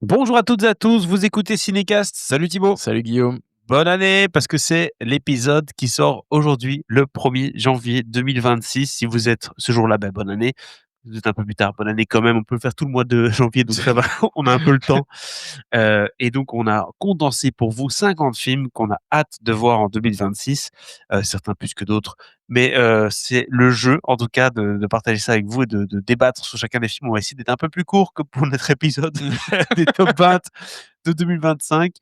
Bonjour à toutes et à tous, vous écoutez Cinécast. Salut Thibaut. Salut Guillaume. Bonne année parce que c'est l'épisode qui sort aujourd'hui, le 1er janvier 2026. Si vous êtes ce jour-là, ben, bonne année. Vous êtes un peu plus tard, bonne année quand même. On peut le faire tout le mois de janvier, donc ça va, on a un peu le temps. Et donc on a condensé pour vous 50 films qu'on a hâte de voir en 2026, certains plus que d'autres. Mais c'est le jeu, en tout cas, de partager ça avec vous et de débattre sur chacun des films. On va essayer d'être un peu plus court que pour notre épisode des top 20 de 2025.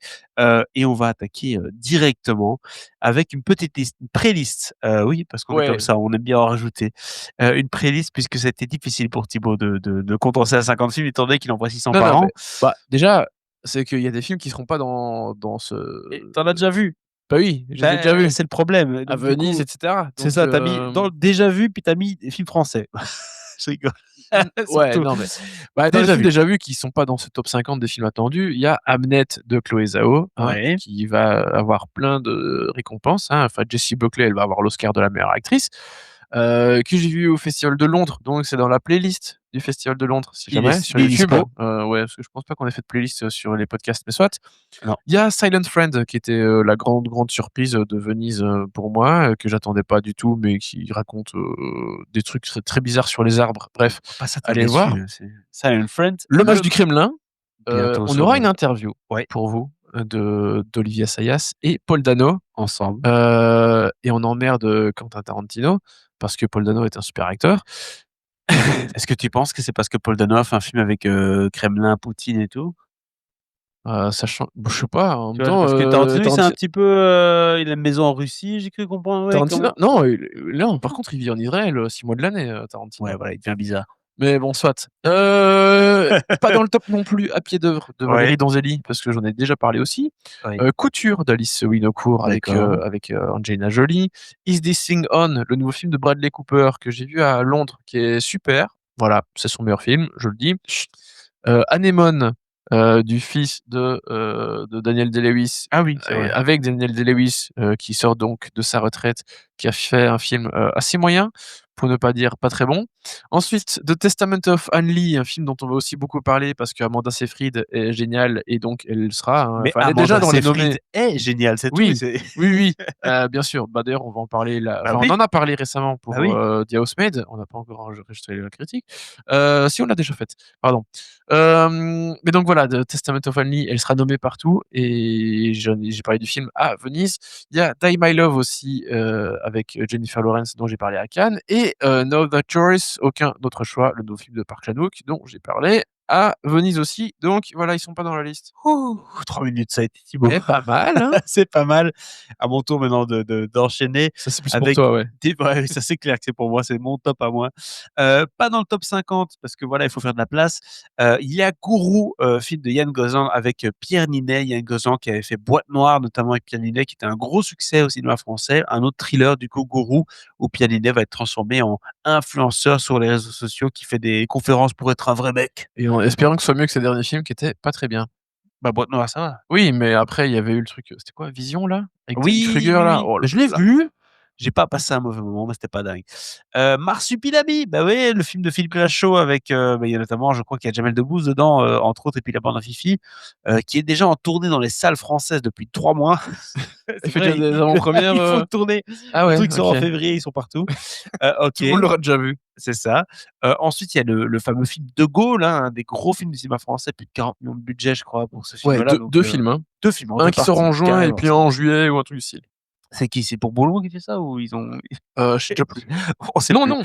Et on va attaquer directement avec une petite liste, une playlist. Oui, parce qu'on est comme Ouais. ça, on aime bien en rajouter. Une playlist puisque ça a été difficile pour Thibaut de condenser à 50 films étant donné qu'il en voit 600 Non, par non, an. mais déjà, c'est qu'il y a des films qui seront pas dans ce Et tu as déjà vu? bah oui, je les ai déjà Bah, vus. c'est le problème. À Donc du Venise coup, et cetera. c'est Donc ça, tu as mis dans le déjà vu, puis tu as mis des films français. Je rigole. ouais, Surtout. non, mais dans les Déjà films vu. déjà vus qui sont pas dans ce top 50 des films attendus, il y a Hamnet de Chloé Zhao, hein, Ouais. qui va avoir plein de récompenses, hein. Enfin, Jessie Buckley, elle va avoir l'Oscar de la meilleure actrice, que j'ai vu au Festival de Londres, donc c'est dans la playlist du Festival de Londres, si Il est jamais, sur il est YouTube. dispo. Ouais, parce que je pense pas qu'on ait fait de playlist, sur les podcasts, mais soit. Non. Il y a Silent Friend qui était, la grande surprise, de Venise, pour moi, que j'attendais pas du tout, mais qui raconte, des trucs très, très bizarres sur les arbres. Bref, On va pas allez s'attarder le dessus, voir. hein, c'est Silent Friend, Le match du Kremlin, bientôt on sur aura le une interview ouais, pour vous, d'Olivia Sayas et Paul Dano, ensemble. et on emmerde, Quentin Tarantino parce que Paul Dano est un super acteur. Est-ce que tu penses que c'est parce que Paul Dano a fait un film avec, Kremlin, Poutine et tout? Sachant je sais pas, en même Tu vois? temps, Parce que Tarantino, il c'est un petit peu, il a une maison en Russie, j'ai cru comprendre, ouais, quand Tarantino même. non, non, par contre, il vit en Israël, 6 mois de l'année, Ouais, Tarantino. voilà, il devient bizarre. Mais bon, soit. Pas dans le top non plus, À pied d'œuvre de Ouais, Valérie Donzelli, parce que j'en ai déjà parlé aussi. oui, Couture d'Alice Winocourt d'accord. avec Angelina Jolie. Is This Thing On, le nouveau film de Bradley Cooper que j'ai vu à Londres, qui est super. Voilà, c'est son meilleur film, je le dis. Anémone, du fils de Daniel Day-Lewis, Ah oui, c'est et vrai. avec Daniel Day-Lewis, qui sort donc de sa retraite, qui a fait un film, assez moyen, pour ne pas dire pas très bon. Ensuite, The Testament of Anne Lee, un film dont on va aussi beaucoup parler parce qu'Amanda Seyfried est géniale et donc elle sera, hein, Mais enfin elle est déjà Amanda dans les Seyfried nommés. est géniale, c'est tout, Oui, c'est oui, oui, bien sûr. Bah, d'ailleurs, on va en parler là, bah enfin, on oui, en a parlé récemment bah pour, oui. The Housemaid. On n'a pas encore enregistré la critique. Si, on l'a déjà faite, pardon. Mais donc voilà, The Testament of Anne Lee, elle sera nommée partout et j'ai parlé du film à Venise. Il y a Die My Love aussi, avec Jennifer Lawrence dont j'ai parlé à Cannes et No Other Choice, Aucun autre choix, le nouveau film de Park Chan-wook dont j'ai parlé à Venise aussi. Donc voilà, ils sont pas dans la liste. Ouh, 3 minutes, ça a été Thibaut. Eh, pas mal, hein? C'est pas mal. À mon tour maintenant d'enchaîner Ça, c'est plus pour avec toi, ouais. des ouais, ça c'est clair que c'est pour moi, c'est mon top à moi. Pas dans le top 50 parce que voilà, il faut faire de la place. Il y a Gourou, film de Yann Gozlan avec, Pierre Ninet. Yann Gozlan qui avait fait Boîte noire, notamment avec Pierre Ninet, qui était un gros succès au cinéma français. Un autre thriller du coup, Gourou, où Pierre Ninet va être transformé en influenceur sur les réseaux sociaux, qui fait des conférences pour être un vrai mec. Et en espérant que ce soit mieux que ses derniers films qui étaient pas très bien. Bah, Boîte noire, ça va. Oui, mais après il y avait eu le truc, c'était quoi? Vision là? Avec Diane Oui, Kruger oui, là? oui. Oh là Je l'ai là. vu. J'ai pas passé un mauvais moment, mais c'était pas dingue. Marsupilami, bah oui, le film de Philippe Lachaud avec, bah, il y a notamment, je crois qu'il y a Jamel Debbouze dedans, entre autres, et puis la bande à Fifi, qui est déjà en tournée dans les salles françaises depuis 3 mois. Elle C'est fait déjà vrai, des ils avant-premières, ils font tourner. ah Le ouais, truc sort OK. en février, ils sont partout. OK, Tout le monde l'aura déjà vu. c'est ça. Ensuite, il y a le fameux film De Gaulle, hein, un des gros films du cinéma français, plus de 40 millions de budget, je crois, pour ce Ouais, film-là, 2 donc 2 films, hein. 2 films en Un 2 qui sort en parties, juin et carrément. puis un en juillet ou un truc du style. C'est qui? C'est pour Boulon qui fait ça ou ils ont Je sais déjà plus. on sait Non, plus. non,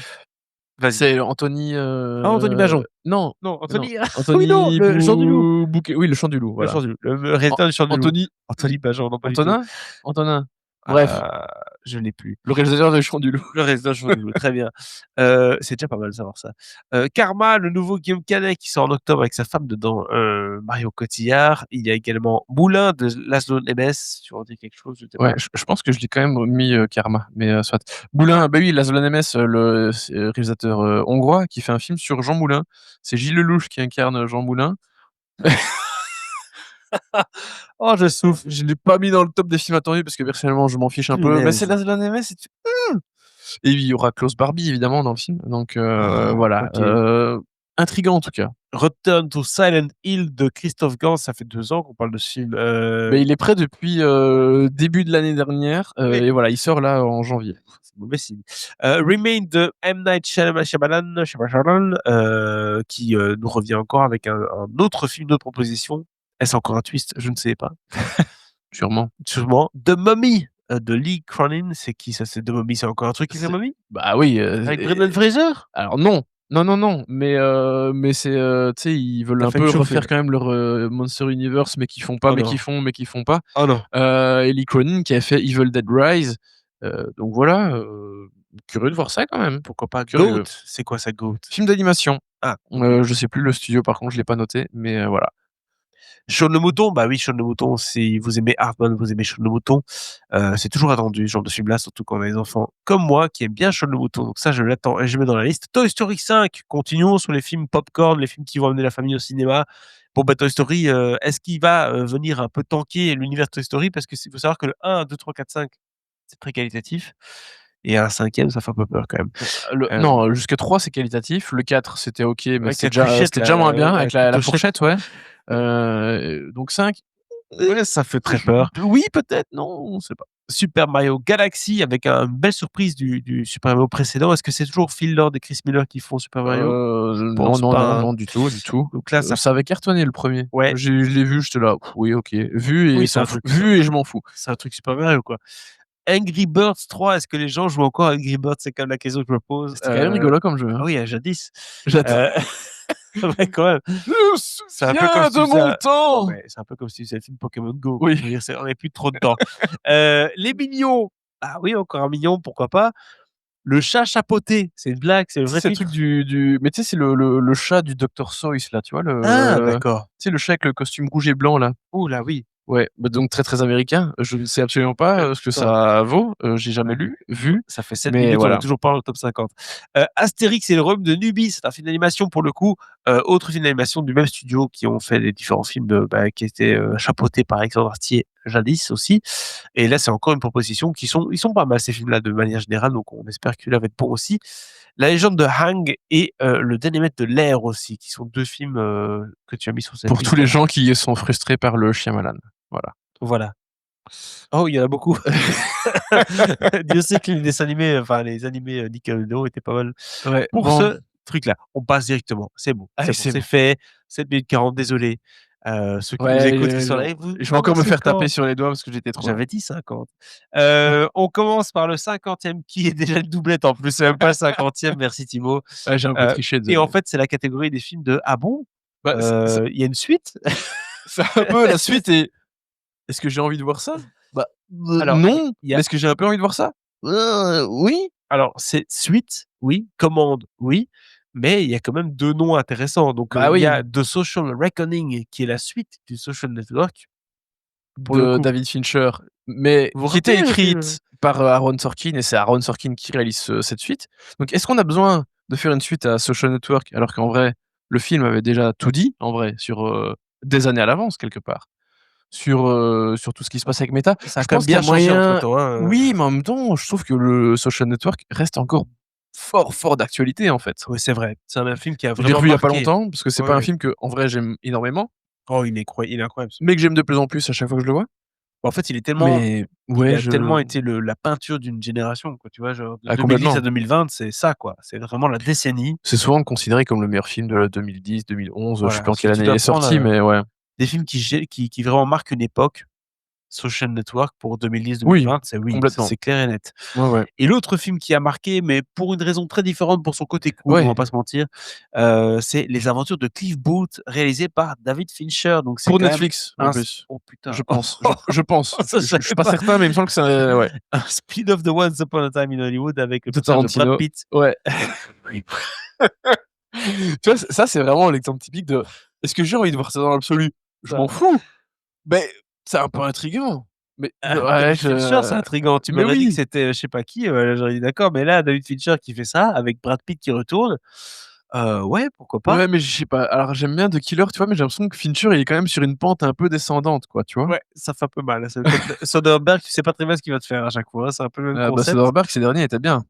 Vas-y. c'est Anthony, Ah, Anthony Bajon. non, Non, non, Anthony oui, non, Anthony le Chant du Loup. Bouquet, oui, Le Chant du Loup, Le voilà. Chant du Loup, le An réalisateur du Chant du Loup. Anthony Anthony Bajon, non pas du tout. Antonin? Antonin. Bref, Heu, je l'ai plus. le réalisateur de Le Chant du Loup. Le réalisateur du Chant du Loup, très bien. C'est déjà pas mal de savoir ça. Karma, le nouveau Guillaume Canet qui sort en octobre avec sa femme dedans, Marion Cotillard. Il y a également Moulin de Laszlo Nemes, tu veux en dire quelque chose? Je sais Ouais, pas. je pense que je l'ai quand même mis, Karma, mais soit. Moulin, bah oui, Laszlo Nemes, c'est réalisateur, hongrois qui fait un film sur Jean Moulin. C'est Gilles Lelouch qui incarne Jean Moulin. Oh, je souffre. Je l'ai pas mis dans le top des films attendus parce que personnellement je m'en fiche un peu, mais c'est Punaise. Laszlo Nemes et tu et il y aura Klaus Barbie évidemment dans le film, donc Oh, voilà, OK. intriguant en tout cas. Return to Silent Hill de Christophe Gans, ça fait 2 ans qu'on parle de ce film. Mais il est prêt depuis début de l'année dernière Oui. et voilà, il sort là en janvier. C'est mauvais signe. Remain de M. Night Shyamalan, qui nous revient encore avec un autre film, une autre proposition. Est-ce encore un twist? Je ne sais pas. Sûrement. Sûrement. The Mummy de Lee Cronin. C'est qui ça? C'est The Mummy, c'est encore un truc qui fait Mummy? Bah oui. Avec Brendan Fraser? Alors non. Non, mais c'est, tu sais, ils veulent T'as un fait peu me chauffer, refaire là. quand même leur Monster Universe, mais qui font pas, Oh mais non. qui font pas. Oh non. Et Lee Cronin qui a fait Evil Dead Rise. Donc voilà, curieux de voir ça quand même. Pourquoi pas Curieux. Goat? C'est quoi ça, Goat? Film d'animation. Ah. Je sais plus le studio par contre, je l'ai pas noté, mais voilà. Shaun le mouton, bah oui, Shaun le mouton, si vous aimez Hardman, vous aimez Shaun le mouton, c'est toujours attendu ce genre de film-là, surtout quand on a des enfants comme moi qui aiment bien Shaun le mouton. Donc ça, je l'attends et je le mets dans la liste. Toy Story 5, continuons sur les films popcorn, les films qui vont amener la famille au cinéma. Bon, bah Toy Story, est-ce qu'il va venir un peu tanker l'univers Toy Story? Parce que faut savoir que le 1, 2, 3, 4, 5, c'est très qualitatif. Et un cinquième, ça fait un peu peur quand même. Non, jusque 3 c'est qualitatif. Le 4 c'était OK, mais Avec la c'était cruchette, déjà là, moins bien avec la couteau fourchette, ouais. Donc 5, Ouais, ça fait très peur. oui, peut-être, non, on sait pas. Super Mario Galaxy avec une belle surprise du Super Mario précédent. Est-ce que c'est toujours Phil Lord et Chris Miller qui font Super Mario? Non, pense pas, hein. non, du tout. Donc là, Ça avait cartonné le premier. Ouais. Je l'ai vu, j'étais là, oui, OK. Vu et Oui, c'est un truc, ça. vu et je m'en fous. C'est un truc Super Mario, quoi. Angry Birds 3, est-ce que les gens jouent encore à Angry Birds? C'est quand même la question que je me pose. C'était quand même rigolo comme jeu, hein. Ah oui, jadis. J'adore. Ouais, quand même. Je C'est un peu comme souviens si de tu faisais mon temps! ouais, c'est un peu comme si tu faisais le film Pokémon Go. Oui. Je veux dire, on n'est plus trop dedans. Les mignons. Ah oui, encore un mignon, pourquoi pas. Le chat chapeauté, c'est une blague, c'est le vrai C'est le titre? truc du mais tu sais, c'est le chat du Dr Seuss là, tu vois Ah le d'accord. tu sais le chat avec le costume rouge et blanc là? Ouh là, oui. Ouais, bah, donc très, très américain. Je ne sais absolument pas, ce que Putain. ça vaut, j'ai jamais Ouais. lu, vu, Ça fait 7 mais minutes, on voilà. est toujours pas dans le top 50. Astérix et le royaume de Nubie, c'est un film d'animation pour le coup. Autre film d'animation du même studio qui ont fait les différents films qui étaient chapeautés par Alexandre Astier jadis aussi. Et là, c'est encore une proposition ils sont pas mal ces films-là de manière générale, donc on espère que celui-là va être bon aussi. La légende de Hang et le dernier maître de l'air aussi, qui sont 2 films que tu as mis sur cette Pour liste. tous les gens qui sont frustrés par le Shyamalan, voilà. Voilà. Oh, il y en a beaucoup. Dieu sait que les dessins animés, enfin les animés Nickelodeon étaient pas mal. Ouais, Pour bon. ce truc-là, on passe directement. C'est bon, Allez, c'est bon, c'est c'est bon. fait. 7 minutes 40, désolé. Ceux qui nous Ouais, écoutent, qui sont là, je vais encore me c'est faire quand? taper sur les doigts parce que j'étais trop loin. J'avais dit 50. On commence par le 50e qui est déjà une doublette en plus, c'est même pas le 50e, merci Timo. Ouais, j'ai un peu triché, Et en désolé. fait, c'est la catégorie des films de «Ah bon? Bah, Il y a une suite?» c'est un peu la suite et est-ce que j'ai envie de voir ça? Bah, Alors, non, il y a mais est-ce que j'ai un peu envie de voir ça? Oui. alors c'est suite, oui, commande, oui, mais il y a quand même 2 noms intéressants. Donc, Bah il y oui, a The Social Reckoning qui est la suite du Social Network, pour le de coup. David Fincher, mais Vous vous qui était rappelez le film? écrite par, Aaron Sorkin et c'est Aaron Sorkin qui réalise cette suite. Donc est-ce qu'on a besoin de faire une suite à Social Network alors qu'en vrai, le film avait déjà tout dit, en vrai, sur, des années à l'avance quelque part? Sur tout ce qui se passe avec Meta. Ça a Je quand même pense qu'il y bien a changé moyen entre-temps, hein, oui, mais en même temps, je trouve que le Social Network reste encore fort, fort d'actualité, en fait. Oui, c'est vrai. C'est un film qui a Je l'ai vraiment revu il y a pas marqué. longtemps parce que c'est Ouais, pas un ouais. film que en vrai j'aime énormément, Oh, il est incroyable ce film. mais que j'aime de plus en plus à chaque fois que je le vois. En fait, Mais il ouais, a tellement été la peinture d'une génération, quoi, tu vois? Genre de 2010 complètement. à 2020, c'est ça, quoi. C'est vraiment la décennie. C'est souvent considéré comme le meilleur film de 2010-2011, je sais Voilà, plus en si quelle tu année il dois est prendre, sorti, mais ouais. des films qui vraiment marquent une époque, Social Network pour Oui, 2010-2020, c'est oui, ça complètement. c'est clair et net. Ouais, ouais. Et l'autre film qui a marqué, mais pour une raison très différente, pour son côté cool, on Ouais, va pas se mentir, c'est Les Aventures de Cliff Booth, réalisé par David Fincher. Donc c'est pour quand même Netflix en un plus, oh putain, je pense. Je pense. ça Je je suis savais pas pas. certain, mais il me semble que c'est ouais, Un spin-off de Once Upon a Time in Hollywood avec le de personnage de Brad Tarantino. Pitt. Ouais. Tu vois, ça, c'est vraiment l'exemple typique de: «Est-ce que j'ai envie de voir ça dans l'absolu? Je Ça m'en fous!» Mais c'est un peu intriguant. Mais ouais, David Fincher, c'est intriguant. Tu mais m'aurais dit que oui! c'était, je sais pas qui, j'aurais dit: «D'accord», mais là, David Fincher qui fait ça avec Brad Pitt qui retourne, ouais, pourquoi pas. Ouais, mais je sais pas. Alors j'aime bien The Killer, tu vois? Mais j'ai l'impression que Fincher, il est quand même sur une pente un peu descendante, quoi, tu vois? Ouais, ça fait un peu mal. C'est comme Soderbergh, tu sais pas très bien ce qu'il va te faire à chaque fois, hein, c'est un peu le même Bah, concept. Soderbergh, ces derniers étaient bien.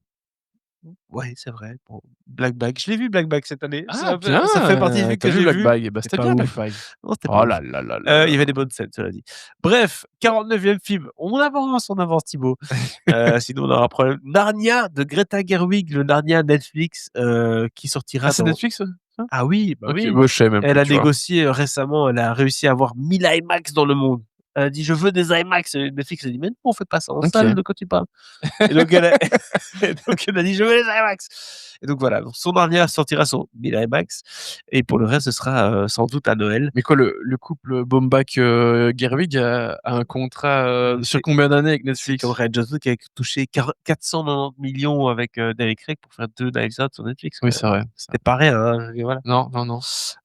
Ouais, c'est vrai. Bon, Black Bag, je l'ai vu Black Bag cette année. Ah bien, Ça fait partie des films tu que vu j'ai Black vus. Bag? Bah, C'est c'était pas bien Black ouf. Bag. Non, c'était pas Oh ouf. là là là là Il y là. avait des bonnes scènes, cela dit. Bref, 49e film. On avance Thibaut. Sinon on aura un problème. Narnia de Greta Gerwig, le Narnia Netflix, qui Ah sortira c'est dans Netflix, ça? ah oui, bah OK, oui. moi je savais même Elle plus, a tu vois? négocié, récemment, elle a réussi à avoir 1000 IMAX dans le monde. Elle a dit: «Je veux des IMAX», et Netflix a dit: «Mais non, on fait pas ça en salle, OK. de quoi tu parles?» Et donc elle a et donc elle a dit: «Je veux les IMAX». Et donc voilà, donc son Narnia sortira sur 1000 IMAX et pour le reste, ce sera, sans doute à Noël. Mais quoi le couple Baumbach, Gerwig a un contrat, sur C'est combien d'années avec c'est comme Netflix? Ryan Johnson qui a touché 490 millions avec, Daniel Craig pour faire 2 Knives Out sur Netflix, Oui, quand c'est même. vrai, ça. C'est pas rien, hein, et voilà. Non, non, non.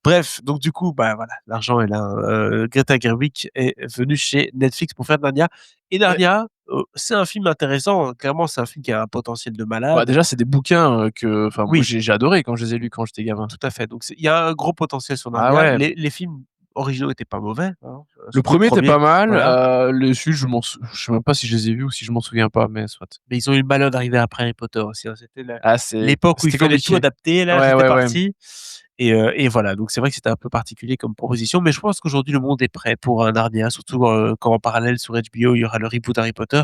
Bref, donc du coup, bah, voilà, l'argent est là, hein. Greta Gerwig est venue chez Netflix pour faire Narnia et Ouais. Narnia, c'est un film intéressant, hein. Clairement, c'est un film qui a un potentiel de Bah, malade. déjà, c'est des bouquins, que enfin moi Oui, j'ai adoré quand je les ai lus quand j'étais gamin. tout à fait. Donc il y a un gros potentiel sur Ah Narnia. ouais, Les films originaux étaient pas mauvais, hein, le surtout le 1er était premier. pas mal, Voilà. les suites je sais même pas si je les ai vus ou si je m'en souviens pas, mais soit. Mais ils ont eu le malheur d'arriver après Harry Potter aussi, hein. C'était la Ah l'époque où il c'était fallait tout compliqué. adapter là, Ouais, c'était ouais, ouais. parti et voilà, donc c'est vrai que c'était un peu particulier comme proposition, mais je pense qu'aujourd'hui le monde est prêt pour un Narnia, surtout, quand en parallèle sur HBO, il y aura le reboot Harry Potter.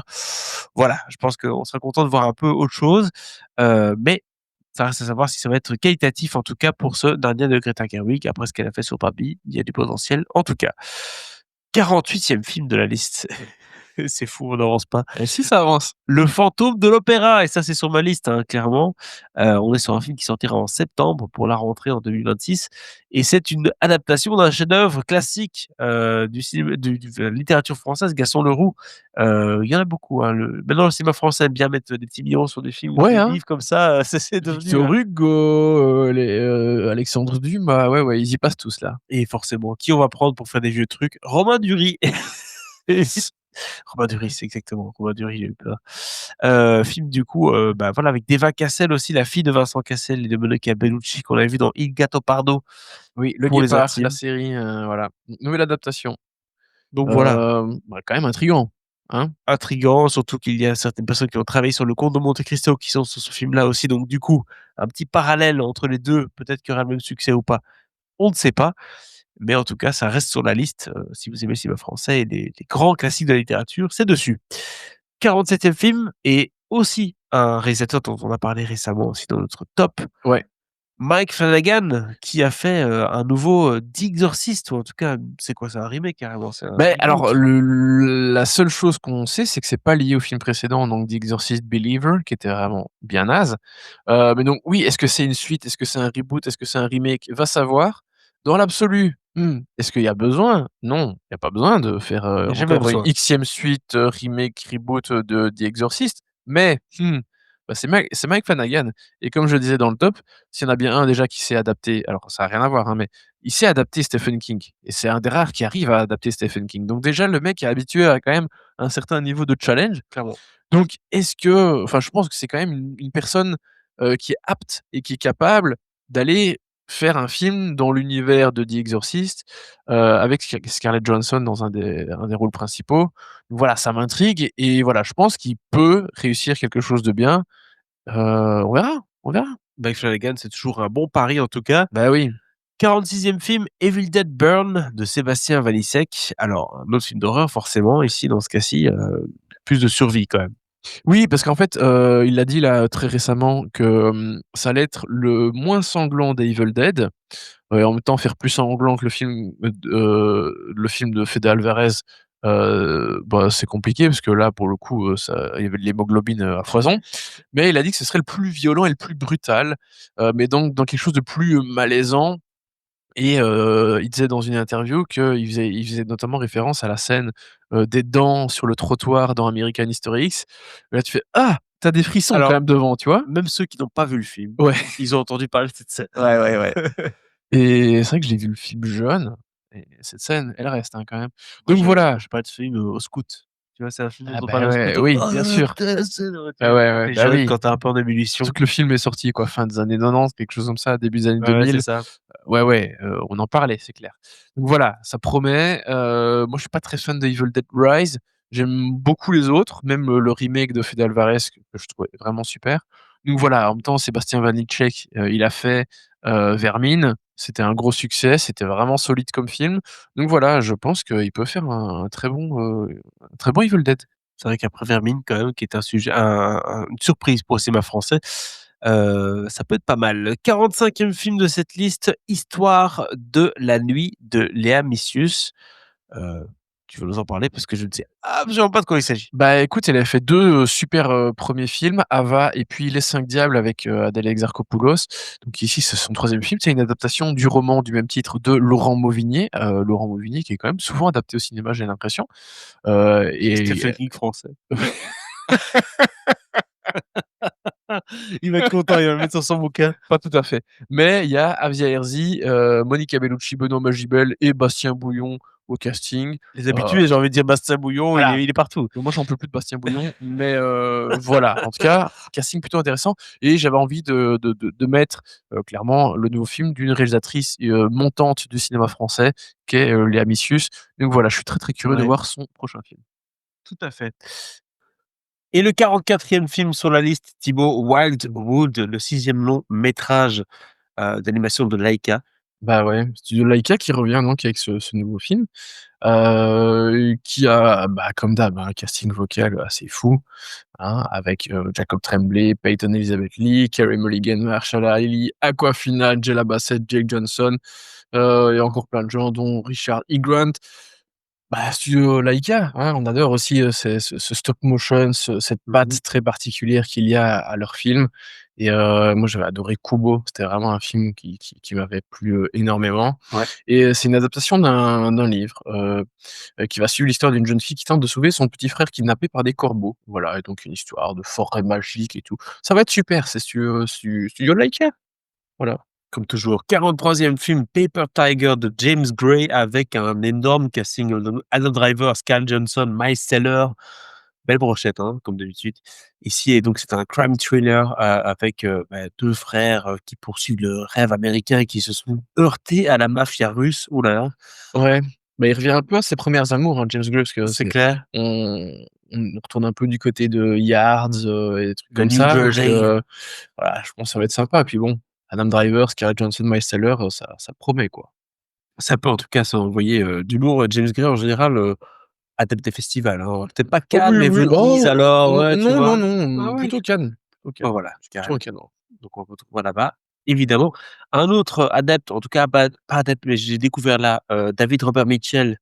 Voilà, je pense qu'on sera content de voir un peu autre chose, mais ça reste à savoir si ça va être qualitatif, en tout cas pour ce Narnia de Greta Gerwig. Après ce qu'elle a fait sur Barbie, il y a du potentiel en tout cas. 48e film de la liste. C'est fou, on n'avance pas. Et si ça avance. Le fantôme de l'opéra et ça c'est sur ma liste, hein, clairement. On est sur un film qui sortira en septembre pour la rentrée en 2026 et c'est une adaptation d'un chef-d'œuvre classique, du cinéma de la littérature française, Gaston Leroux. Il y en a beaucoup, hein, maintenant le cinéma français aime bien mettre des petits millions sur des films ou Ouais, des hein. livres comme ça, c'est devenu, Victor Hugo, Alexandre Dumas, ouais, ouais, ils y passent tous là. et forcément, qui on va prendre pour faire des vieux trucs? Romain Duris. Romain Duris, exactement, Romain Duris, j'ai eu peur. Film du coup, bah, voilà avec d'Eva Cassel aussi, la fille de Vincent Cassel et de Monica Bellucci qu'on avait vu dans Il Gattopardo Oui, Le pour les Guépard, la intimes. série, voilà. Nouvelle adaptation. Donc voilà, Bah, quand même intriguant, hein? intriguant, surtout qu'il y a certaines personnes qui ont travaillé sur Le Comte de Monte Cristo qui sont sur ce film-là aussi, donc du coup, un petit parallèle entre les 2, peut-être qu'il y aura le même succès ou pas, on ne sait pas. Mais en tout cas, ça reste sur la liste, si vous aimez le cinéma français et les grands classiques de la littérature, c'est dessus. 47e film et aussi un réalisateur dont on a parlé récemment aussi dans notre top, Ouais. Mike Flanagan, qui a fait, un nouveau, The Exorcist ou en tout cas, c'est quoi? C'est un remake carrément, c'est un Beh, alors reboot. la seule chose qu'on sait, c'est que c'est pas lié au film précédent, donc The Exorcist Believer, qui était vraiment bien naze. Mais donc oui, est-ce que c'est une suite? Est-ce que c'est un reboot? Est-ce que c'est un remake? Va savoir. Dans l'absolu, est-ce qu'il y a besoin? Non, il y a pas besoin de faire, Il y a jamais encore une besoin. Xème suite, remake, reboot, de The Exorcist. Mais, bah, c'est Mike Flanagan et comme je le disais dans le top, s'il y en a bien un déjà qui s'est adapté, alors ça a rien à voir, hein, mais il sait adapter Stephen King et c'est un des rares qui arrive à adapter Stephen King. Donc déjà le mec est habitué à quand même un certain niveau de challenge. Clairement. Donc est-ce que enfin je pense que c'est quand même une personne, qui est apte et qui est capable d'aller faire un film dans l'univers de The Exorcist, avec Scarlett Johansson dans un des rôles principaux. Donc voilà, ça m'intrigue et voilà, je pense qu'il peut réussir quelque chose de bien. On verra, on verra. Mike Flanagan, c'est toujours un bon pari en tout cas. Bah oui. 46e film, Evil Dead Burn de Sébastien Vanissek. Alors, un autre film d'horreur forcément, ici dans ce cas-ci, plus de survie quand même. Oui, parce qu'en fait, il l'a dit là, très récemment que, ça allait être le moins sanglant des Evil Dead et en même temps faire plus sanglant que le film de Fede Alvarez, bah, c'est compliqué parce que là, pour le coup, ça il y avait de l'hémoglobine, à foison. Mais il a dit que ce serait le plus violent et le plus brutal, mais donc dans quelque chose de plus, malaisant et il disait dans une interview qu'il faisait notamment référence à la scène, des dents sur le trottoir dans American History X. Là, tu fais: «Ah! Tu as des frissons quand Alors, même devant», tu vois? même ceux qui n'ont pas vu le film, Ouais. ils ont entendu parler de cette scène. Ouais, ouais, ouais. Et c'est vrai que je l'ai vu le film jeune et cette scène, elle reste, hein, quand même. Moi, Donc voilà. je parlais de ce film, au scout. Tu vois, c'est un film Ah dont on bah, parlait au scout. ouais, oui, «Oh, bien sûr. putain, la scène», tu Ah vois? ouais, Quand ouais, tu bah jeune, oui. quand tu un peu en Surtout ébullition. que le film est sorti quoi, fin des années 90, quelque chose comme ça, début des années Ouais, c'est 2000. ça. Ouais, ouais, on en parlait, c'est clair. Donc voilà, ça promet. Moi, je suis pas très fan de Evil Dead Rise. J'aime beaucoup les autres, même, le remake de Fede Alvarez que je trouvais vraiment super. Donc voilà, en même temps, Sébastien Vanitschek, il a fait, Vermine. C'était un gros succès, c'était vraiment solide comme film. Donc voilà, je pense qu'il peut faire un très bon Evil Dead. C'est vrai qu'après Vermine quand même, qui est un sujet une surprise pour le cinéma français, ça peut être pas mal. Le 45e film de cette liste, Histoire de la nuit de Léa Missius. Heu, Tu veux nous en parler? Parce que je ne sais absolument pas de quoi il s'agit. Bah, écoute, elle a fait 2 super, 1ers films, Ava et puis Les 5 diables avec, Adèle Exarchopoulos. Donc ici, c'est son 3e film. C'est une adaptation du roman du même titre de Laurent Mauvignier qui est quand même souvent adapté au cinéma, j'ai l'impression. Et Stephen King français. Il va être content, il va le mettre sur son bouquin. pas tout à fait. Mais il y a Avia Herzi, Monica Bellucci, Benoît Magibel et Bastien Bouillon au casting. Les Heu, habitués, j'ai envie de dire Bastien Bouillon, voilà. il est partout. Moi, j'en peux plus de Bastien Bouillon, mais voilà. En tout cas, casting plutôt intéressant et j'avais envie de mettre, clairement le nouveau film d'une réalisatrice, montante du cinéma français qu'est, Léa Missius. Donc voilà, je suis très, très curieux de Ouais, voir son prochain film. tout à fait. Et le 44e film sur la liste, Thibaut, Wildwood, le 6e long métrage, d'animation de Laika. Bah ouais, Studio Laika qui revient donc avec ce nouveau film, qui a, bah, comme d'hab, un casting vocal assez fou, hein, avec, Jacob Tremblay, Peyton Elizabeth Lee, Carey Mulligan, Mahershala Ali, Awkwafina, Angela Bassett, Jake Johnson, et encore plein de gens dont Richard E. Grant. Bah, studio Laika, hein, on adore aussi, ce stop motion, cette Mmh. patte très particulière qu'il y a à leurs films et moi j'avais adoré Kubo, c'était vraiment un film qui m'avait plu, énormément Ouais. et c'est une adaptation d'un livre, qui va suivre l'histoire d'une jeune fille qui tente de sauver son petit frère kidnappé par des corbeaux. Voilà et donc une histoire de forêt magique et tout. Ça va être super, c'est studio Laika, voilà. Comme toujours, 43e film, Paper Tiger de James Gray avec un énorme casting, Adam Driver, Scarlett Johansson, Miles Teller. Belle brochette, hein, comme d'habitude. Ici et donc c'est un crime thriller, avec, 2 frères, qui poursuivent le rêve américain et qui se sont heurtés à la mafia russe. Ouh là là, Ouais, bah, il revient un peu à ses premières amours, hein, James Gray, parce que c'est clair. on on retourne un peu du côté de Yards, et des trucs De comme New ça, donc Jersey. voilà, je pense que ça va être sympa. Et puis bon, Adam Driver, Scarlett Johansson, Miles Teller, ça promet, quoi. Ça peut en tout cas s'envoyer, du lourd. James Gray en général, adepte des festivals, hein. Peut-être pas Oh Cannes, oui, mais oui, Venise oh, alors, ouais, tu non, non, vois? Ah non, ouais? plutôt Cannes, plutôt Bah, Cannes, voilà, plutôt carrément. Cannes, ouais. Donc on retrouvera là-bas, évidemment. Un autre adepte, en tout cas pas adepte, mais j'ai découvert là, David Robert Mitchell,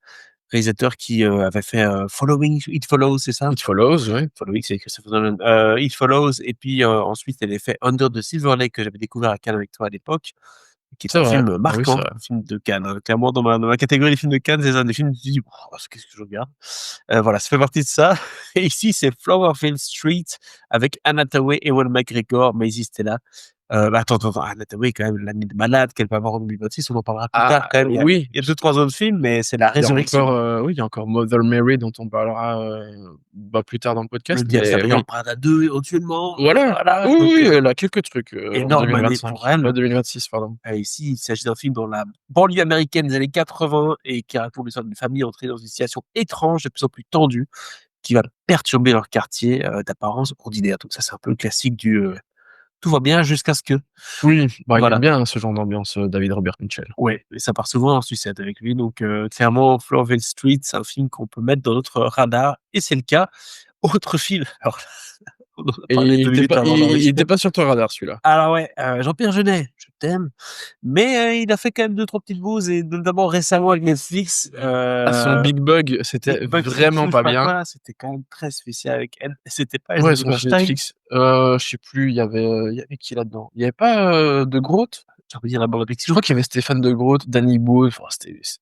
réalisateur qui, avait fait, Following, It Follows, c'est ça? It Follows, ouais. Following, c'est Christopher Nolan. It Follows et puis, ensuite elle avait fait Under the Silver Lake que j'avais découvert à Cannes avec toi à l'époque, qui est C'est un vrai. film Ah oui, c'est marquant, vrai. un film de Cannes, hein. Clairement dans ma catégorie des films de Cannes, c'est un des films où tu te dis: «Oh, qu'est-ce que je regarde?» Voilà, ça fait partie de ça. Et ici, c'est Flowerfield Street avec Anne Hathaway, Ewan McGregor, Maisie Stella. Attends, Anne Hathaway quand même, l'année de malade qu'elle peut avoir en 2026, on en parlera plus tard Ah quand même. oui, Il y a 2-3 autres films, mais c'est la il y a résurrection. encore, oui, il y a encore Mother Mary dont on parlera, bah, plus tard dans le Le podcast, Diable mais s'habille en oui. Prada 2 éventuellement, Voilà. voilà, Oui, donc oui, elle a quelques trucs, en énorme année 2025. pour elle. 2026, pardon. Ici, il s'agit d'un film dans la banlieue américaine des années 80 et qui raconte l'histoire d'une famille entrée dans une situation étrange, de plus en plus tendue, qui va perturber leur quartier, d'apparence ordinaire. Donc ça, c'est un peu le classique du, tout va bien jusqu'à ce que. Oui, bah, il aime Voilà. bien, hein, ce genre d'ambiance, David Robert Mitchell. Ouais, et ça part souvent en sucette avec lui, donc clairement, Flowerfield Street, c'est un film qu'on peut mettre dans notre radar et c'est le cas. Autre film, alors là, on en a Et parlé 2 minutes avant il était d'enregistrer. pas sur ton radar celui-là? Alors ouais, Jean-Pierre Jeunet, je t'aime, mais il a fait quand même 2-3 petites bouses et notamment récemment avec Netflix, Ah, son Big Bug, Big c'était Buck City vraiment ou je sais pas pas bien. quoi, c'était quand même très spécial avec elle. C'était pas Ouais, Elsa son chez Zilberstein? Netflix. Je sais plus, il y avait qui là-dedans? Il y avait pas, De Groot? J'ai envie de dire la bande Je crois qu'il y avait Stéphane De Groot, Danny Boone, enfin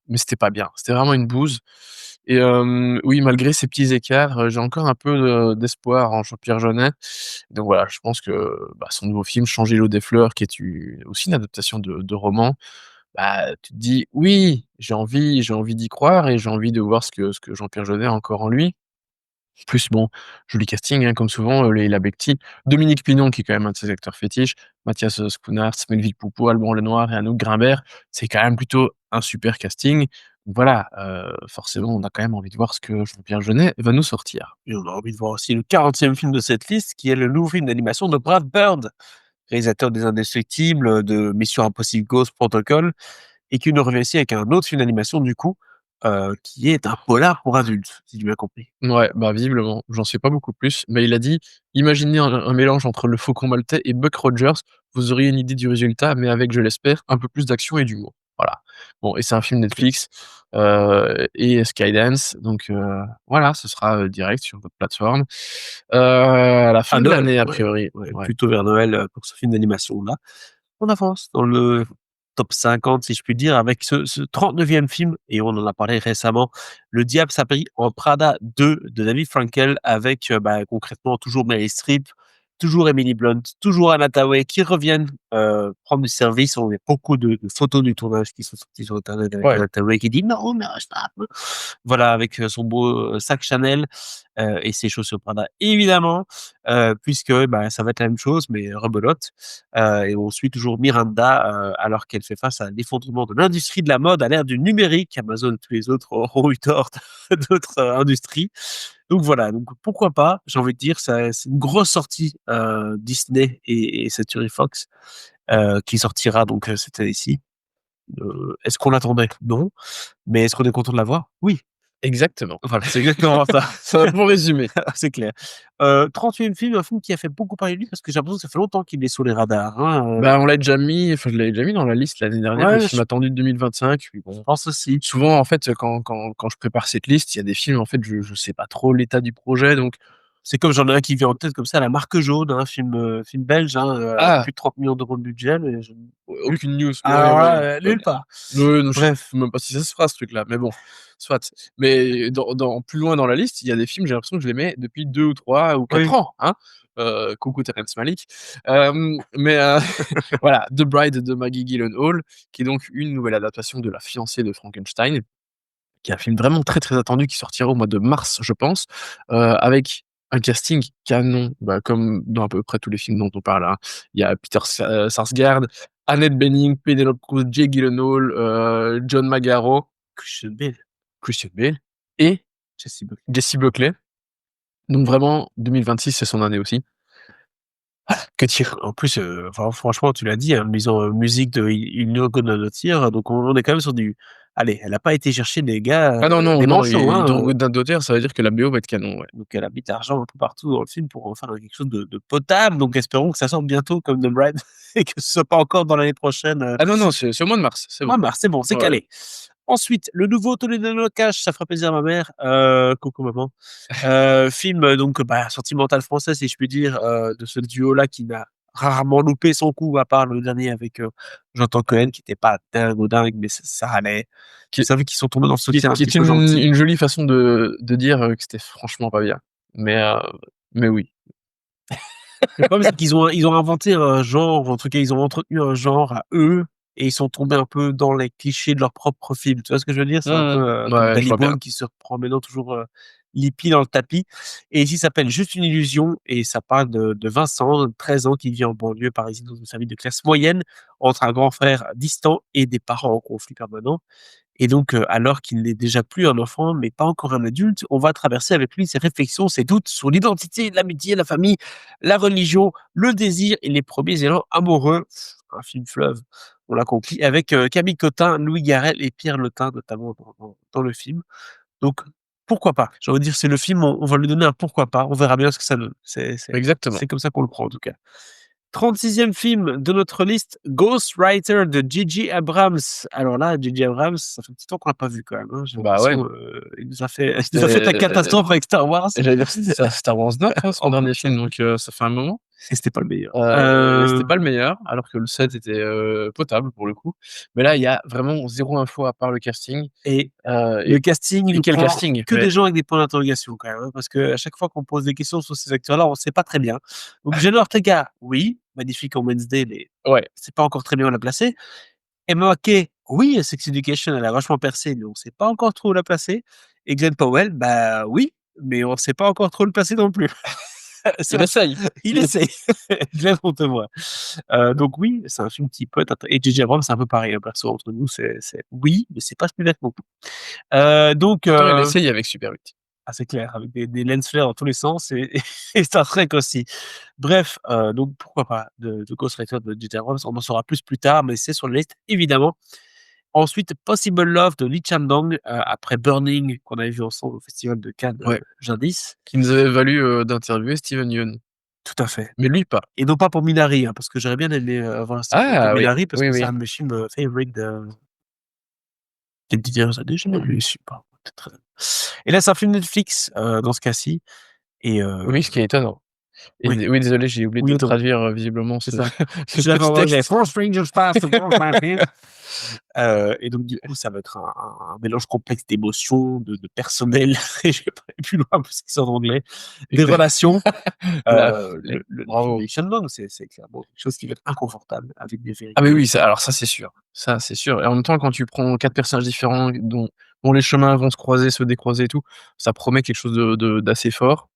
mais c'était pas bien. C'était vraiment une bouse et oui, malgré ces petits écarts, j'ai encore un peu d'espoir en Jean-Pierre Jeunet. Donc voilà, je pense que, bah, son nouveau film Changer l'eau des fleurs qui est aussi une adaptation de roman, bah, tu te dis: «Oui, j'ai envie d'y croire et j'ai envie de voir ce que Jean-Pierre Jeunet a encore en lui». Plus bon, joli casting, hein, comme souvent, Leila Bekti, Dominique Pinon qui est quand même un de ses acteurs fétiches, Mathias, Schoenaerts, Melville Poupeau, Alban Lenoir et Anouk Grimbert. C'est quand même plutôt un super casting. Voilà, forcément, on a quand même envie de voir ce que Jean-Pierre Jeunet va nous sortir. Et on a envie de voir aussi le 40e film de cette liste, qui est le nouveau film d'animation de Brad Bird, réalisateur des Indestructibles, de Mission Impossible Ghost Protocol, et qui nous revient ici avec un autre film d'animation du coup, qui est un polar pour adultes, si j'ai bien compris. Ouais, bah, visiblement, j'en sais pas beaucoup plus, mais il a dit: «Imaginez un mélange entre Le Faucon Maltais et Buck Rogers, vous auriez une idée du résultat, mais avec, je l'espère, un peu plus d'action et d'humour». Voilà. Bon et c'est un film OK. Netflix, et Skydance donc voilà, ce sera, direct sur votre plateforme, à la fin À de Noël, l'année a ouais, priori. ouais, Ouais. plutôt vers Noël, pour ce film d'animation-là. On avance dans le top 50 si je puis dire avec ce 39e film et on en a parlé récemment, Le Diable s'habille en Prada 2 de David Frankel avec, concrètement toujours Meryl Streep, toujours Emily Blunt, toujours Anna Hathaway qui reviennent, prendre du service. On a beaucoup de photos du tournage qui sont sorties sur internet avec Ouais. Anna Hathaway qui dit: «Non, mais stop!» Voilà avec, son beau, sac Chanel, et ses chaussures Prada évidemment, puisque, ça va être la même chose mais rebelote. Et on suit toujours Miranda, alors qu'elle fait face à l'effondrement de l'industrie de la mode à l'ère du numérique. Amazon et tous les autres auront eu tort d'autres, industries. Donc voilà, donc pourquoi pas? J'ai envie de dire, ça c'est une grosse sortie, Disney et Century Fox, qui sortira donc, cette année-ci. Est-ce qu'on l'attendait? Non. Mais est-ce qu'on est content de l'avoir? Oui. Exactement. Voilà, c'est exactement ça. C'est un bon résumé. C'est clair. 30e film, un film qui a fait beaucoup parler de lui parce que j'ai l'impression que ça fait longtemps qu'il est sous les radars, hein, Bah, on l'a déjà mis enfin, je l'avais déjà mis dans la liste l'année dernière, le ouais, film attendu de 2025, puis je bon. pense aussi. Souvent, en fait, quand je prépare cette liste, il y a des films, en fait, je sais pas trop l'état du projet, donc C'est comme j'en ai un qui vient en tête comme ça, La Marque jaune, un film, film belge, hein, ah! plus de 30 millions d'euros de budget, mais je nulle Aucune news. Ouais, alors ouais. là, nulle part. Ouais, non, je sais Bref, même pas si ça se fera ce truc-là, mais bon, soit. Mais dans plus loin dans la liste, il y a des films, j'ai l'impression que je les mets depuis 2 ou 3 ou 4 oui. ans, hein. Coucou Terrence Malick. Mais voilà, The Bride de Maggie Gyllenhaal, qui est donc une nouvelle adaptation de La fiancée de Frankenstein, qui est un film vraiment très, très attendu qui sortira au mois de mars, je pense, avec un casting canon, bah, comme dans à peu près tous les films dont on parle, hein. Il y a Peter Sarsgaard, Annette Bening, Penelope Cruz, Jake Gyllenhaal, John Magaro, Christian Bale, Christian Bale et Jessie Buckley. Jessie Buckley. Donc vraiment 2026, c'est son année aussi. Que dire? En plus, enfin franchement, tu l'as dit, hein, mise en musique de Ennio Goodnadotir, donc on est quand même sur du allez, elle a pas été chercher des gars, Ah non, non, des non, manchots, et hein, d'un d'auteur, ça veut dire que la BO va être canon, ouais. donc elle a mis de l'argent un peu partout dans le film pour en faire quelque chose de potable, donc espérons que ça sorte bientôt comme The Bride et que ce soit pas encore dans l'année prochaine, Ah non, non, c'est au mois de mars, c'est bon. mois de mars, c'est bon, c'est Ouais, ouais. calé. Ensuite, le nouveau Toledano Cash, ça fera plaisir à ma mère, coucou maman. Film, donc sentimental français si je puis dire, de ce duo-là qui n'a rarement loupé son coup à part le dernier avec, Jonathan Cohen qui était pas dingue, mais ça allait. Qui C'est vrai qu'ils sont tombés dans le Qui est soutien un qui petit est peu gentil. une jolie façon de dire, que c'était franchement pas bien. Mais oui. Le problème, c'est qu'ils ont inventé un genre, en tout cas, ils ont entretenu un genre à eux et ils sont tombés un peu dans les clichés de leur propre film. Tu vois ce que je veux dire? C'est un peu, Mmh mh. comme Ouais, je Danny vois bien. Boone qui se reprend maintenant toujours, les pieds dans le tapis et ici, ça s'appelle Juste une illusion et ça parle de Vincent, 13 ans, qui vit en banlieue parisienne dans une famille de classe moyenne, entre un grand frère distant et des parents en conflit permanent. Et donc, alors qu'il n'est déjà plus un enfant, mais pas encore un adulte, on va traverser avec lui ses réflexions, ses doutes sur l'identité, l'amitié, la famille, la religion, le désir et les premiers élans amoureux. Un film fleuve, on l'a compris, avec, Camille Cotin, Louis Garrel et Pierre Lotin notamment dans le film. Donc pourquoi pas? J'ai envie de dire, c'est le film, on va lui donner un pourquoi pas, on verra bien ce que ça donne. Exactement. C'est comme ça qu'on le prend en tout cas. 36e film de notre liste, Ghostwriter de J.J. Abrams. Alors là, J.J. Abrams, ça fait un petit temps qu'on l'a pas vu quand même, hein. J'ai Bah, ouais. l'impression, il nous a fait il nous a fait la catastrophe avec Star Wars J'allais dire c'était Star Wars 9, hein, son Oh, dernier film, donc ça fait un moment. et c'était pas le meilleur. Et c'était pas le meilleur, alors que le 7 était, potable pour le coup. Mais là, il y a vraiment 0 info à part le casting, Et le et casting, il nous quel prend casting! que Mais des gens avec des points d'interrogation quand même, hein, parce qu'à chaque fois qu'on pose des questions sur ces acteurs-là, on sait pas très bien. Donc Jenna Ortega, oui, magnifique en Wednesday, mais ouais, c'est pas encore très bien où la placer. Emma Mackey, oui, Sex Education, elle a vachement percé, mais on sait pas encore trop où la placer. Et Glenn Powell, bah oui, mais on sait pas encore trop le placer non plus. Il essaye. Il essaye. Je laisse on te voit. Donc oui, c'est un film qui peut être et J.J. Abrams, c'est un peu pareil, hein, perso entre nous, c'est oui, mais c'est pas Spielberg non plus. Donc Pourtant, il essaye avec Super 8. ah c'est clair, avec des lens flares dans tous les sens et et Star Trek aussi. Bref, donc pourquoi pas de Ghost Rider de J.J. Abrams, on en saura plus tard, mais c'est sur la liste évidemment. Ensuite, Possible Love de Lee Chang-dong, après Burning qu'on avait vu ensemble au festival de Cannes, Ouais. jadis. Qui nous avait valu, d'interviewer Steven Yeun. Tout à fait. Mais lui pas. Et non pas pour Minari, hein, parce que j'aurais bien aimé, avoir un sticker pour Ah oui, Minari parce oui, que c'est oui. un de mes films, favorite de des 10 dernières années, je l'ai vu, super, peut-être, et là, c'est un film Netflix, dans ce cas-ci et Oui, ce qui est étonnant. Et oui, oui, désolé, j'ai oublié oui, de donc traduire, visiblement c'est ce ça. ce Je l'avais en petit anglais. texte. Four strangers pass the door of my hand. Et donc du coup, ça va être un mélange complexe d'émotions, de personnel et je vais pas aller plus loin parce qu'ils sont en anglais, des relations. La Le film bravo. de Shenlong, c'est clairement quelque chose qui va être inconfortable avec des Ah mais vérités. oui, ça alors ça c'est sûr. Ça c'est sûr et en même temps quand tu prends 4 personnages différents dont les chemins vont se croiser, se décroiser et tout, ça promet quelque chose d'assez fort.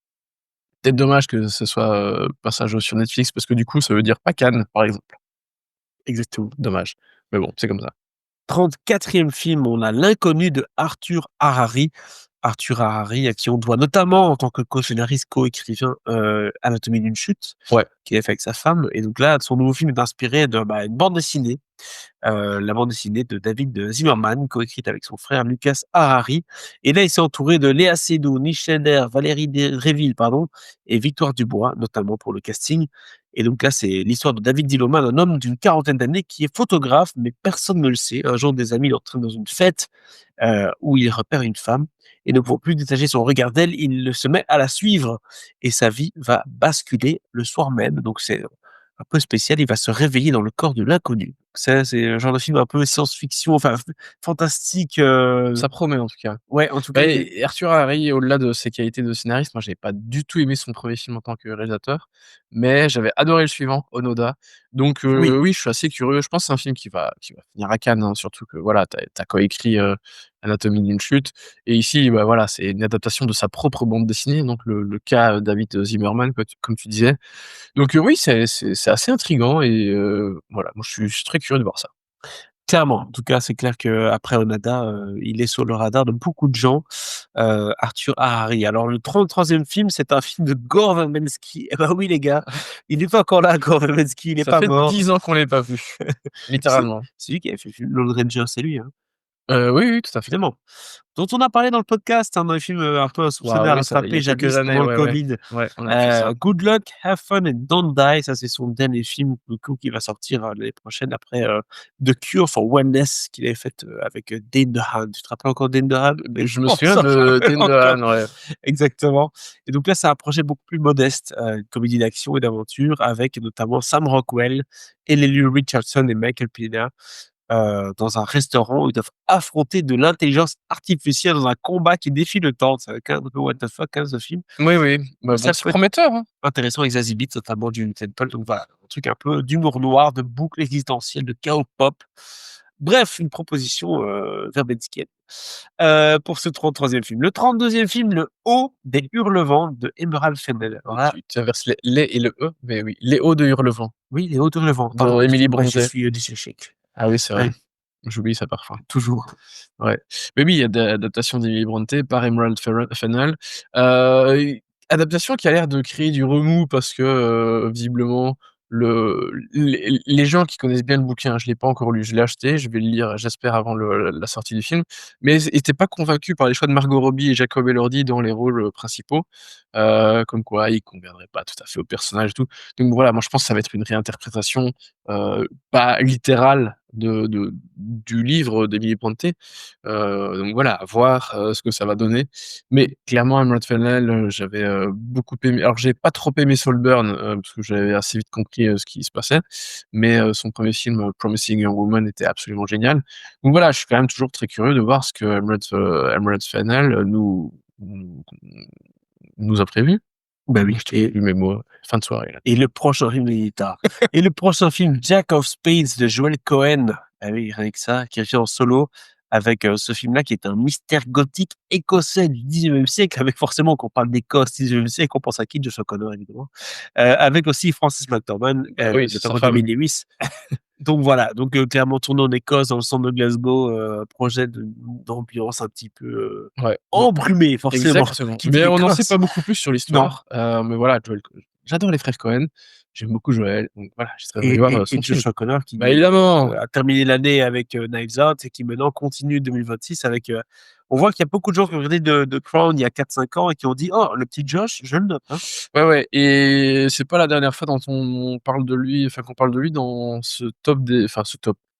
Peut-être dommage que ce soit, passage sur Netflix parce que du coup ça veut dire pas Cannes, par exemple. Exactement. Dommage. Mais bon, c'est comme ça. 34e film, on a L'inconnu de Arthur Harari. Arthur Harari, à qui on doit notamment, en tant que co-scénariste, co-écrivain, Anatomie d'une chute, Ouais. qu'il a fait avec sa femme. Et donc là, son nouveau film est inspiré de une bande dessinée, la bande dessinée de David Zimmerman, coécrite avec son frère Lucas Harari. Et là, il s'est entouré de Léa Seydoux, Niche Schneider, Valérie Dréville, pardon, et Victoire Dubois, notamment pour le casting. Et donc là, c'est l'histoire de David Zimmerman, un homme d'une quarantaine d'années qui est photographe, mais personne ne le sait. Un jour, des amis l'entraînent dans une fête, où il repère une femme. Et ne pouvant plus détacher son regard d'elle, il se met à la suivre. Et sa vie va basculer le soir même. Donc c'est un peu spécial. Il va se réveiller dans le corps de l'inconnu. Ça, c'est un genre de film un peu science-fiction, enfin fantastique. Ça promet en tout cas. Ouais, en tout cas, Bah il est et Arthur Harry, au-delà de ses qualités de scénariste, moi j'avais pas du tout aimé son premier film en tant que réalisateur, mais j'avais adoré le suivant, Onoda. Donc oui, oui, je suis assez curieux. Je pense que c'est un film qui va finir à Cannes, hein, surtout que voilà, tu as coécrit, Anatomie d'une chute et ici, bah, voilà, c'est une adaptation de sa propre bande dessinée, donc le cas, David Zimmerman, comme tu disais. Donc oui, c'est assez intriguant et voilà, moi je suis très curieux de voir ça. clairement. En tout cas, c'est clair qu'après Onada, il est sur le radar de beaucoup de gens, Arthur Harari. Alors le 33e film, c'est un film de Gore Verbinski. Eh ben oui les gars, il est pas encore là Gore Verbinski, il est Ça pas fait mort. 10 ans qu'on l'ait pas vu, C'est littéralement. c'est lui qui avait fait le film Lone Ranger, c'est lui, hein? Oui, oui, tout à fait. Évidemment. Dont on a parlé dans le podcast, hein, dans les films, un peu soupçonnés Waouh, à oui, ça il y rattraper a quelques jadis années, pendant le ouais, ouais. Covid. Ouais, on a fait ça. Good Luck, Have Fun and Don't Die, ça c'est son dernier film du coup qui va sortir, l'année prochaine après, The Cure for Wellness qu'il avait fait, avec, Dane DeHaan. Tu te rappelles encore Dane DeHaan? Mais Je me on souviens s'en de rappelle Dane encore. DeHaan, ouais. Exactement. Et donc là, c'est un projet beaucoup plus modeste, une comédie d'action et d'aventure avec notamment Sam Rockwell, Ellely Richardson et Michael Pena, dans un restaurant où ils doivent affronter de l'intelligence artificielle dans un combat qui défie le temps. C'est quand même un peu what the fuck, hein, ce film. Oui, oui, bah, bon, Ça c'est peut être prometteur, hein. intéressant avec Zazie Beetz, notamment du Temple. Donc voilà, un truc un peu d'humour noir, de boucle existentielle, de chaos pop. Bref, une proposition, verbinskienne, pour ce 33e film. Le 32e film, Le Haut des Hurlevents de Emerald Fennell. Alors là, Tu inverses les et le e, mais oui, Les Hauts de Hurlevent oui, Les Hauts des Hurlevents, de pardon, Emily excuse-moi, je Brontë. suis, dyslexique. Ah oui, c'est vrai. Ouais, J'oublie ça parfois. toujours. Ouais. Mais oui, il y a des adaptations d'Emily Brontë par Emerald Fennell. Heu, Adaptation qui a l'air de créer du remous parce que, visiblement les gens qui connaissent bien le bouquin, je l'ai pas encore lu, je l'ai acheté, je vais le lire, j'espère avant la sortie du film, mais ils étaient pas convaincus par les choix de Margot Robbie et Jacob Elordi dans les rôles, principaux, comme quoi ils conviendraient pas tout à fait au personnage et tout. Donc voilà, moi je pense que ça va être une réinterprétation, pas littérale du livre d'Emily Brontë. Donc voilà, à voir, ce que ça va donner. Mais clairement Emerald Fennell, j'avais, beaucoup aimé alors j'ai pas trop aimé Saltburn, parce que j'avais assez vite compris, ce qui se passait, mais son premier film, Promising Young Woman était absolument génial. Donc voilà, je suis quand même toujours très curieux de voir ce que Emerald Fennell, nous a prévu. Bah oui, Je trouve plus mes mots, fin de soirée là. et le prochain film, il est tard. Et le prochain film, Jack of Spades de Joel Cohen. Ah oui, rien que ça, qui revient en solo avec ce film-là qui est un mystère gothique écossais du 19e siècle, avec forcément, quand on parle d'Écosse 19e siècle, on pense à qui? Joshua Connor, évidemment. Avec aussi Francis McDormand, Bah oui, c'est sa notamment femme. Jamie Lewis. Donc voilà, donc clairement tourné en Écosse, dans le centre de Glasgow, projet d'ambiance un petit peu Ouais. embrumé, forcément, Exactement. qui dit Mais on n'en sait Écosse. pas beaucoup plus sur Non. l'histoire. Mais voilà, Joel j'adore les frères Cohen. J'aime beaucoup Joel, donc voilà, j'ai très envie de Et, voir, et son film. Joshua Connor Bah, qui évidemment! a terminé l'année avec Knives Out et qui maintenant continue 2026 avec. On voit qu'il y a beaucoup de gens qui ont regardé de Crown il y a 4-5 ans et qui ont dit oh, le petit Josh, je le note. Hein. Ouais, ouais, et c'est pas la dernière fois dont on parle de lui, enfin qu'on parle de lui dans ce top,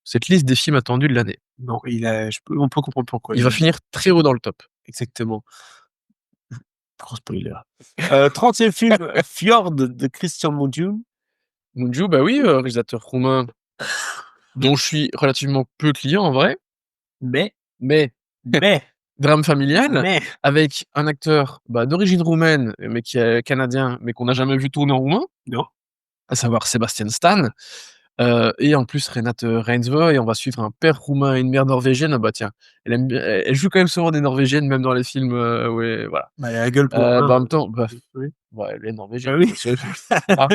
cette liste des films attendus de l'année. Non, on peut comprendre pourquoi. Il va finir très haut dans le top. Exactement. Trop spoiler. 30e film, Fjord de Christian Mungiu. Mungiu, bah oui, réalisateur roumain dont je suis relativement peu client en vrai, Mais, mais mais, drame familial mais, avec un acteur, bah, d'origine roumaine, mais qui est canadien, mais qu'on n'a jamais vu tourner en roumain, non. à savoir Sebastian Stan. Et en plus Renate Reinsve, et on va suivre un père roumain et une mère norvégienne. Ah bah tiens, elle joue quand même souvent des norvégiennes, même dans les films, ouais, voilà. Bah, il a la gueule pour. Bah, en Hein, même temps, bah, oui. ouais, elle est Bah norvégienne, oui. c'est ah.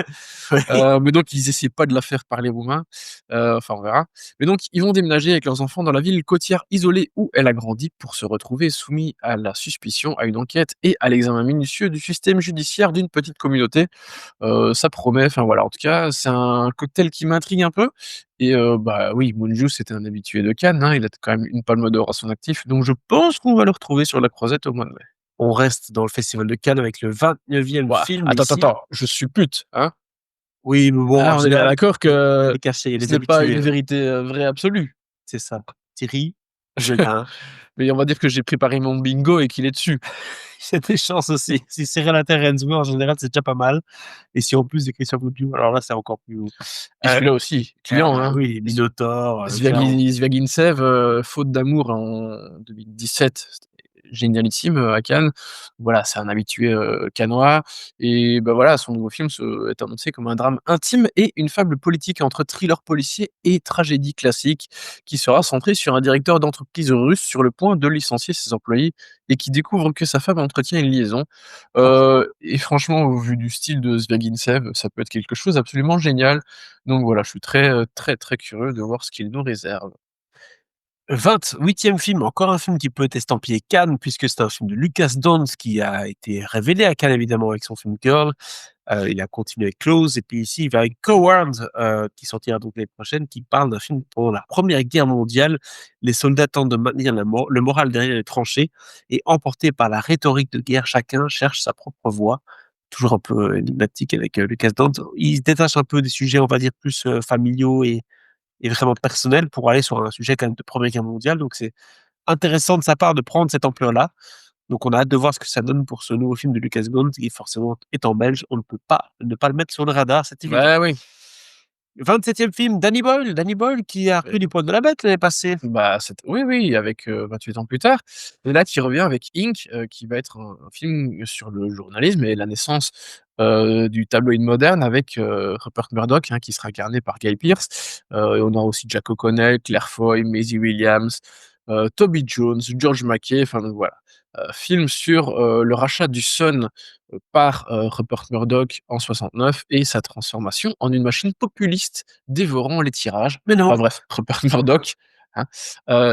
Oui. Mais donc ils essaient pas de la faire parler roumain, enfin on verra. Mais donc ils vont déménager avec leurs enfants dans la ville côtière isolée où elle a grandi pour se retrouver soumis à la suspicion, à une enquête et à l'examen minutieux du système judiciaire d'une petite communauté. Ça promet, enfin voilà, en tout cas, c'est un cocktail qui m'intrigue un peu, et bah oui, Mungiu, c'était un habitué de Cannes, hein, il a quand même une Palme d'or à son actif, donc je pense qu'on va le retrouver sur la croisette au mois de mai. On reste dans le festival de Cannes avec le 29e Ouah, film attends, ici. je suppute, hein? Oui, mais bon, en Ah, on est bien général, d'accord il y a que des cachets, il y a ce des n'est pas une habitués. vérité, vraie absolue. C'est ça. Thierry, Jelin. Mais on va dire que j'ai préparé mon bingo et qu'il est dessus. Il y a des chances aussi. Si c'est Renata Reinsve, en général, c'est déjà pas mal. Et si en plus, il y a Christian Mungiu, alors là, c'est encore plus haut. Et celui-là aussi, client, hein. Oui, Minotaur, clairement. Zviagintsev, Faute d'amour en 2017, c'était génialissime, à Cannes. Voilà, c'est un habitué, cannois, et bah, voilà, son nouveau film se est annoncé comme un drame intime et une fable politique entre thriller policier et tragédie classique, qui sera centré sur un directeur d'entreprise russe sur le point de licencier ses employés et qui découvre que sa femme entretient une liaison. Et franchement, au vu du style de Zviagintsev, ça peut être quelque chose d'absolument génial. Donc voilà, je suis très, très, très curieux de voir ce qu'il nous réserve. 28e film, encore un film qui peut être estampillé Cannes, puisque c'est un film de Lucas Dons qui a été révélé à Cannes, évidemment, avec son film Girl. Il a continué avec Close, et puis ici, il va avec Cowards, qui sortira donc l'année prochaine, qui parle d'un film pendant la Première Guerre mondiale. Les soldats tentent de maintenir le moral derrière les tranchées, et emportés par la rhétorique de guerre, chacun cherche sa propre voie. Toujours un peu énigmatique avec Lucas Dons. Il se détache un peu des sujets, on va dire, plus familiaux et vraiment personnels pour aller sur un sujet quand même de Première Guerre mondiale. Donc c'est intéressant de sa part de prendre cette ampleur-là. Donc on a hâte de voir ce que ça donne pour ce nouveau film de Lucas Gont, qui forcément étant belge, on ne peut pas ne pas le mettre sur le radar, c'est évident. Bah oui, 27e film, Danny Boyle qui a repris du poil de la bête l'année passée. bah, oui, oui, avec, 28 ans plus tard, et là qui revient avec Ink, qui va être un film sur le journalisme et la naissance, du tabloïd moderne avec, Rupert Murdoch, hein, qui sera incarné par Guy Pearce, et on aura aussi Jack O'Connell, Claire Foy, Maisie Williams, Toby Jones, George Mackay, enfin donc voilà. Film sur, le rachat du Sun, par, Rupert Murdoch en 69 et sa transformation en une machine populiste dévorant les tirages. Mais non, Enfin bref, Rupert Murdoch, hein,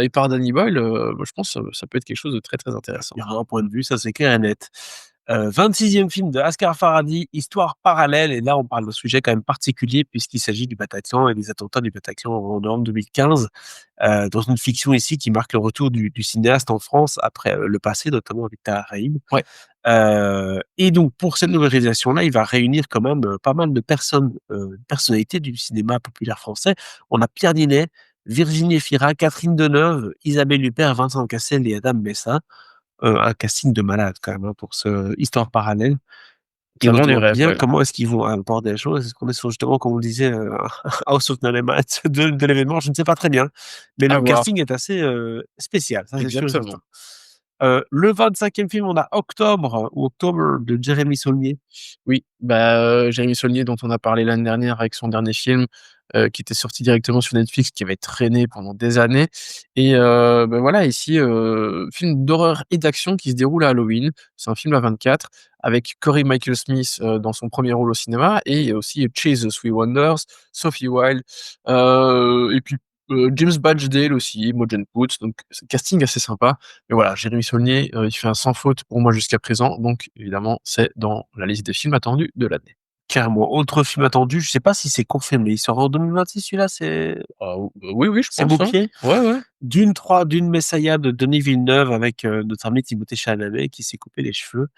et par Danny Boyle, moi je pense, ça peut être quelque chose de très, très intéressant. il y aura un point de vue, ça c'est clair et net. 26e film de Asghar Farhadi, Histoire parallèle, et là on parle d'un sujet quand même particulier puisqu'il s'agit du Bataclan et des attentats du Bataclan en novembre 2015, dans une fiction ici qui marque le retour du cinéaste en France après le passé, notamment avec Tahar Rahim. Ouais. Et donc pour cette nouvelle réalisation-là, il va réunir quand même pas mal de personnes, personnalités du cinéma populaire français. On a Pierre Ninet, Virginie Efira, Catherine Deneuve, Isabelle Huppert, Vincent Cassel et Adam Messa. Un casting de malade quand même, hein, pour ce Histoire parallèle. Et Ça on se vend du demande rêve, bien ouais. comment est-ce qu'ils vont aborder la chose. Est-ce qu'on est sur justement, comme on le disait, House of Dynamite de l'événement? Je ne sais pas très bien. Mais À le voir. casting est assez, spécial, ça c'est sûr et certain. Exactement. Le 25e film, on a Octobre ou October de Jérémy Saulnier. Oui, bah, Jérémy Saulnier dont on a parlé l'année dernière avec son dernier film, qui était sorti directement sur Netflix, qui avait traîné pendant des années et voilà ici, film d'horreur et d'action qui se déroule à Halloween. C'est un film à 24 avec Cory Michael Smith, dans son premier rôle au cinéma et il y a aussi Chase the Three Wonders, Sophie Wilde, et puis, James Badge aussi, Imogen Poots, donc c'est casting assez sympa. Mais voilà, Jérémy Saulnier, il fait un sans faute pour moi jusqu'à présent, donc évidemment, c'est dans la liste des films attendus de l'année. Carrément. Autre film attendu, je sais pas si c'est confirmé. Il sort en 2026 celui-là, Ah ou oui, oui, je c'est pense, hein. booké? Ouais, ouais. Dune 3, Dune Messiah de Denis Villeneuve avec, notre ami Timothée Chalamet qui s'est coupé les cheveux.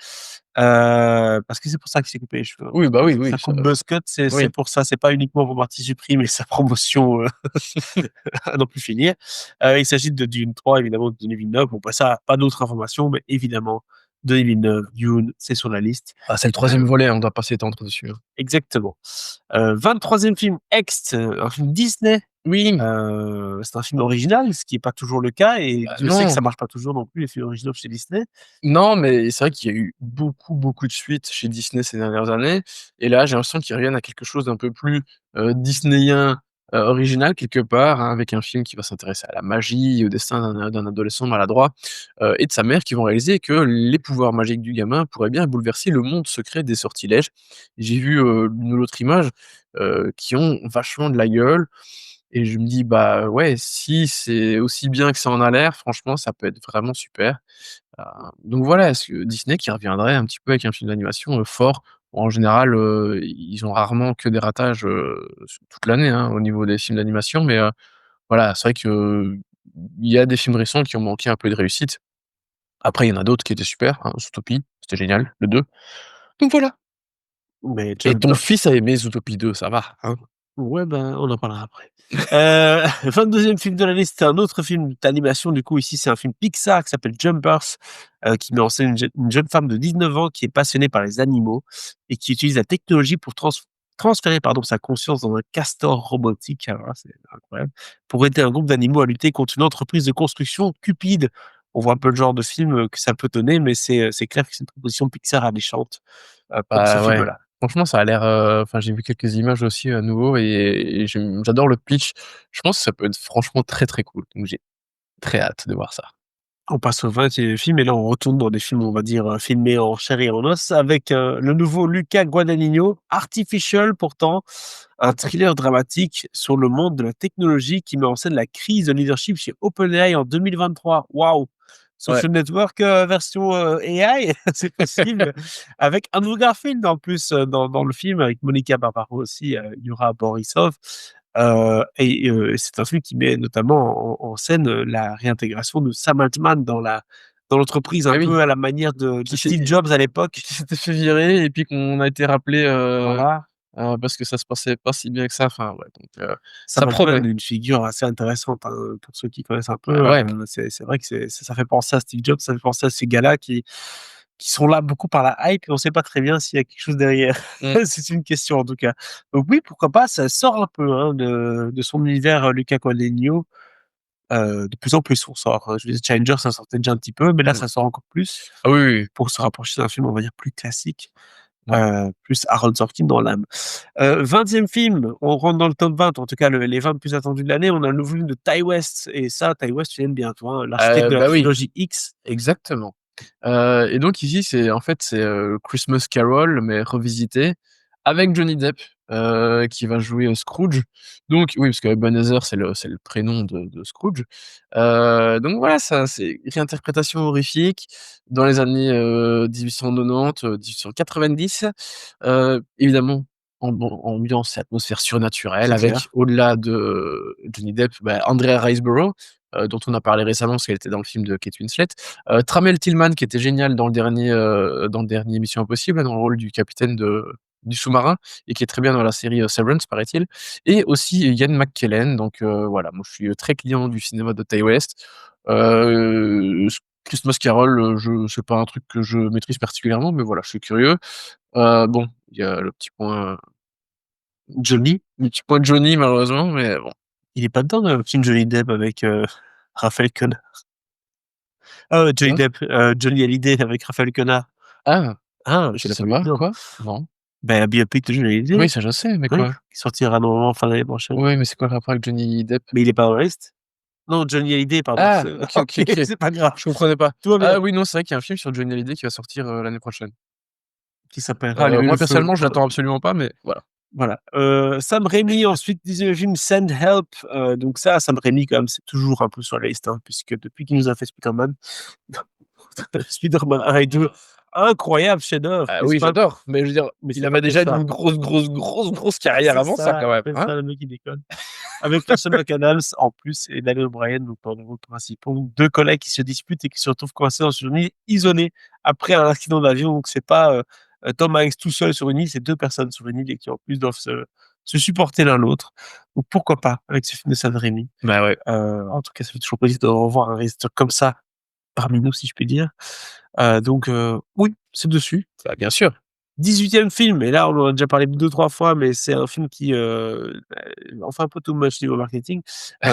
Parce que c'est pour ça qu'il s'est coupé les cheveux, hein. Oui, bah, oui, Sa oui, ça coupe buzz cut, c'est oui. pour ça, c'est pas uniquement pour Marty Supprime et sa promotion, à n'en plus finir. Il s'agit de Dune 3 évidemment de Denis Villeneuve. Bon bah ça, pas d'autres informations, mais évidemment Denis Villeneuve, Dune, c'est sur la liste. Ah, c'est le 3e volet, on doit pas s'étendre dessus, hein. Exactement. 23e film Ext, un film Disney. Oui, C'est un film original, ce qui est pas toujours le cas et bah, Dieu sait que non, ça marche pas toujours non plus les films originaux chez Disney. non, mais c'est vrai qu'il y a eu beaucoup, beaucoup de suites chez Disney ces dernières années et là, j'ai l'impression qu'ils reviennent à quelque chose d'un peu plus, disneyen, original quelque part, hein, avec un film qui va s'intéresser à la magie, au destin d'un adolescent maladroit, et de sa mère qui vont réaliser que les pouvoirs magiques du gamin pourraient bien bouleverser le monde secret des sortilèges. J'ai vu, l'une ou l'autre image, qui ont vachement de la gueule et je me dis: «Bah, ouais, si c'est aussi bien que ça en a l'air, franchement, ça peut être vraiment super». Donc voilà, est-ce que Disney qui reviendrait un petit peu avec un film d'animation, fort. En général, ils ont rarement que des ratages, sur toute l'année, hein, au niveau des films d'animation, mais voilà, c'est vrai que il y a des films récents qui ont manqué un peu de réussite. Après, il y en a d'autres qui étaient super, hein, Zootopie, c'était génial, le 2. Donc voilà. Mais Et John ton fils a aimé Zootopie 2, ça va, hein? Ouais, ben, on en parlera après. 22e film de l'année, c'était un autre film d'animation. Du coup, ici, c'est un film Pixar qui s'appelle Jumpers, qui met en scène une jeune femme de 19 ans qui est passionnée par les animaux et qui utilise la technologie pour transférer pardon, sa conscience dans un castor robotique. Alors là, c'est incroyable. Pour aider un groupe d'animaux à lutter contre une entreprise de construction cupide. On voit un peu le genre de film que ça peut donner, mais c'est clair que c'est une proposition Pixar alléchante pour ce Bah, ouais. film-là. Franchement, ça a l'air, enfin, j'ai vu quelques images aussi à nouveau et j'adore le pitch. Je pense que ça peut être franchement très, très cool. Donc j'ai très hâte de voir ça. On passe au 20e film et là on retourne dans des films, on va dire, filmés en chair et en os avec, le nouveau Luca Guadagnino, Artificial pourtant, un thriller dramatique sur le monde de la technologie qui met en scène la crise de leadership chez OpenAI en 2023. Waouh! Ouais. Social Network, version, AI, c'est possible? Avec Andrew Garfield en plus, dans le film, avec Monica Barbaro aussi, Yura Borisov. C'est un film qui met notamment en scène, la réintégration de Sam Altman dans l'entreprise, un Eh oui, peu à la manière de qui s'est Steve Jobs à l'époque. qui s'était fait virer et puis qu'on a été rappelé, Voilà. parce que ça se passait pas si bien que ça. Enfin, ouais, donc ça Sam promet. Altman, une figure assez intéressante, hein, pour ceux qui connaissent un Bah, peu, ouais. c'est vrai que ça fait penser à Steve Jobs, ça fait penser à ces gars-là qui sont là beaucoup par la hype et on sait pas très bien s'il y a quelque chose derrière. Mmh. C'est une question en tout cas. Donc oui, pourquoi pas, ça sort un peu, hein, de son univers, Luca Guadagnino. De plus en plus on sort, je veux dire Challenger ça sortait déjà un petit peu, mais là Mmh. ça sort encore plus Ah oui, oui, oui. pour se rapprocher d'un film, on va dire plus classique, Ouais. plus Aaron Sorkin dans l'âme. 20e film, on rentre dans le top 20, en tout cas les 20 plus attendus de l'année, on a le nouveau film de Ty West et ça, Ty West, tu l'aimes bien toi, hein, l'architecte de la Bah, oui, trilogie X. exactement. Et donc ici, c'est, Christmas Carol, mais revisité avec Johnny Depp, qui va jouer, Scrooge. Donc oui, parce que Ebenezer, c'est le prénom de Scrooge. Donc voilà, ça c'est réinterprétation horrifique dans les années, 1890, 1890. Évidemment, ambiance et atmosphère surnaturelle C'est avec, clair. au-delà de Johnny Depp, Andrea Riseborough, dont on a parlé récemment parce qu'elle était dans le film de Kate Winslet. Tramel Tillman qui était génial dans le dernier Mission Impossible, dans le rôle du capitaine du sous-marin et qui est très bien dans la série, Severance paraît-il et aussi Ian McKellen donc voilà, moi je suis, très client du cinéma de Ti West. S Christmas Carol, je c'est pas un truc que je maîtrise particulièrement mais voilà, je suis curieux. Bon, il y a Johnny, le petit point Johnny malheureusement mais bon. il est pas dedans dans le film Johnny Depp avec, Raphaël Quenard. Johnny Quoi? Depp, Johnny Hallyday avec Raphaël Quenard. Ah! Ah, je Je sais savais que pas, non. quoi? Non. Ben, la biopic de Johnny Oui, Hallyday, ça je sais, mais oui, quoi? qui sortira normalement fin d'année prochaine. Ouais, mais c'est quoi le rapport avec Johnny Depp? Mais il est pas dans la liste. Non, Johnny Hallyday, pardon. Ah! OK, OK, OK, OK. c'est pas grave, Je comprenais pas. tout va bien. Ah oui, non, c'est vrai qu'il y a un film sur Johnny Hallyday qui va sortir, l'année prochaine. Qui s'appellera Le Moi Feu. personnellement, je l'attends absolument pas, mais voilà. Voilà. Sam Raimi ensuite, 10e film, Send Help, donc ça, Sam Raimi quand même, c'est toujours un peu sur la liste, hein, puisque depuis qu'il nous a fait Spider-Man, Spider-Man 1 et 2, incroyable chef-d'œuvre, Ah n'est-ce oui, pas? j'adore, mais je veux dire, Mais il c'est pas avait que déjà ça. une grosse carrière avant ça quand même, C'est hein? ça le mec qui déconne. Avec Rachel McAdams en plus et Daniel Bryan donc dans les rôles principaux. 2 collègues qui se disputent et qui se retrouvent coincés dans une île isolée après un accident d'avion. Donc c'est pas, Tom Hanks tout seul sur une île, c'est 2 personnes sur une île et qui en plus doivent se supporter l'un l'autre. Donc pourquoi pas avec ce film de Sam Raimi. Bah ouais. En tout cas, ça fait toujours plaisir de revoir un réalisateur comme ça parmi nous, si je puis dire. Donc oui, c'est dessus. Bah bien sûr. 18e film et là, on en a déjà parlé 2-3 fois, mais c'est un film qui, en fait un peu too much niveau marketing.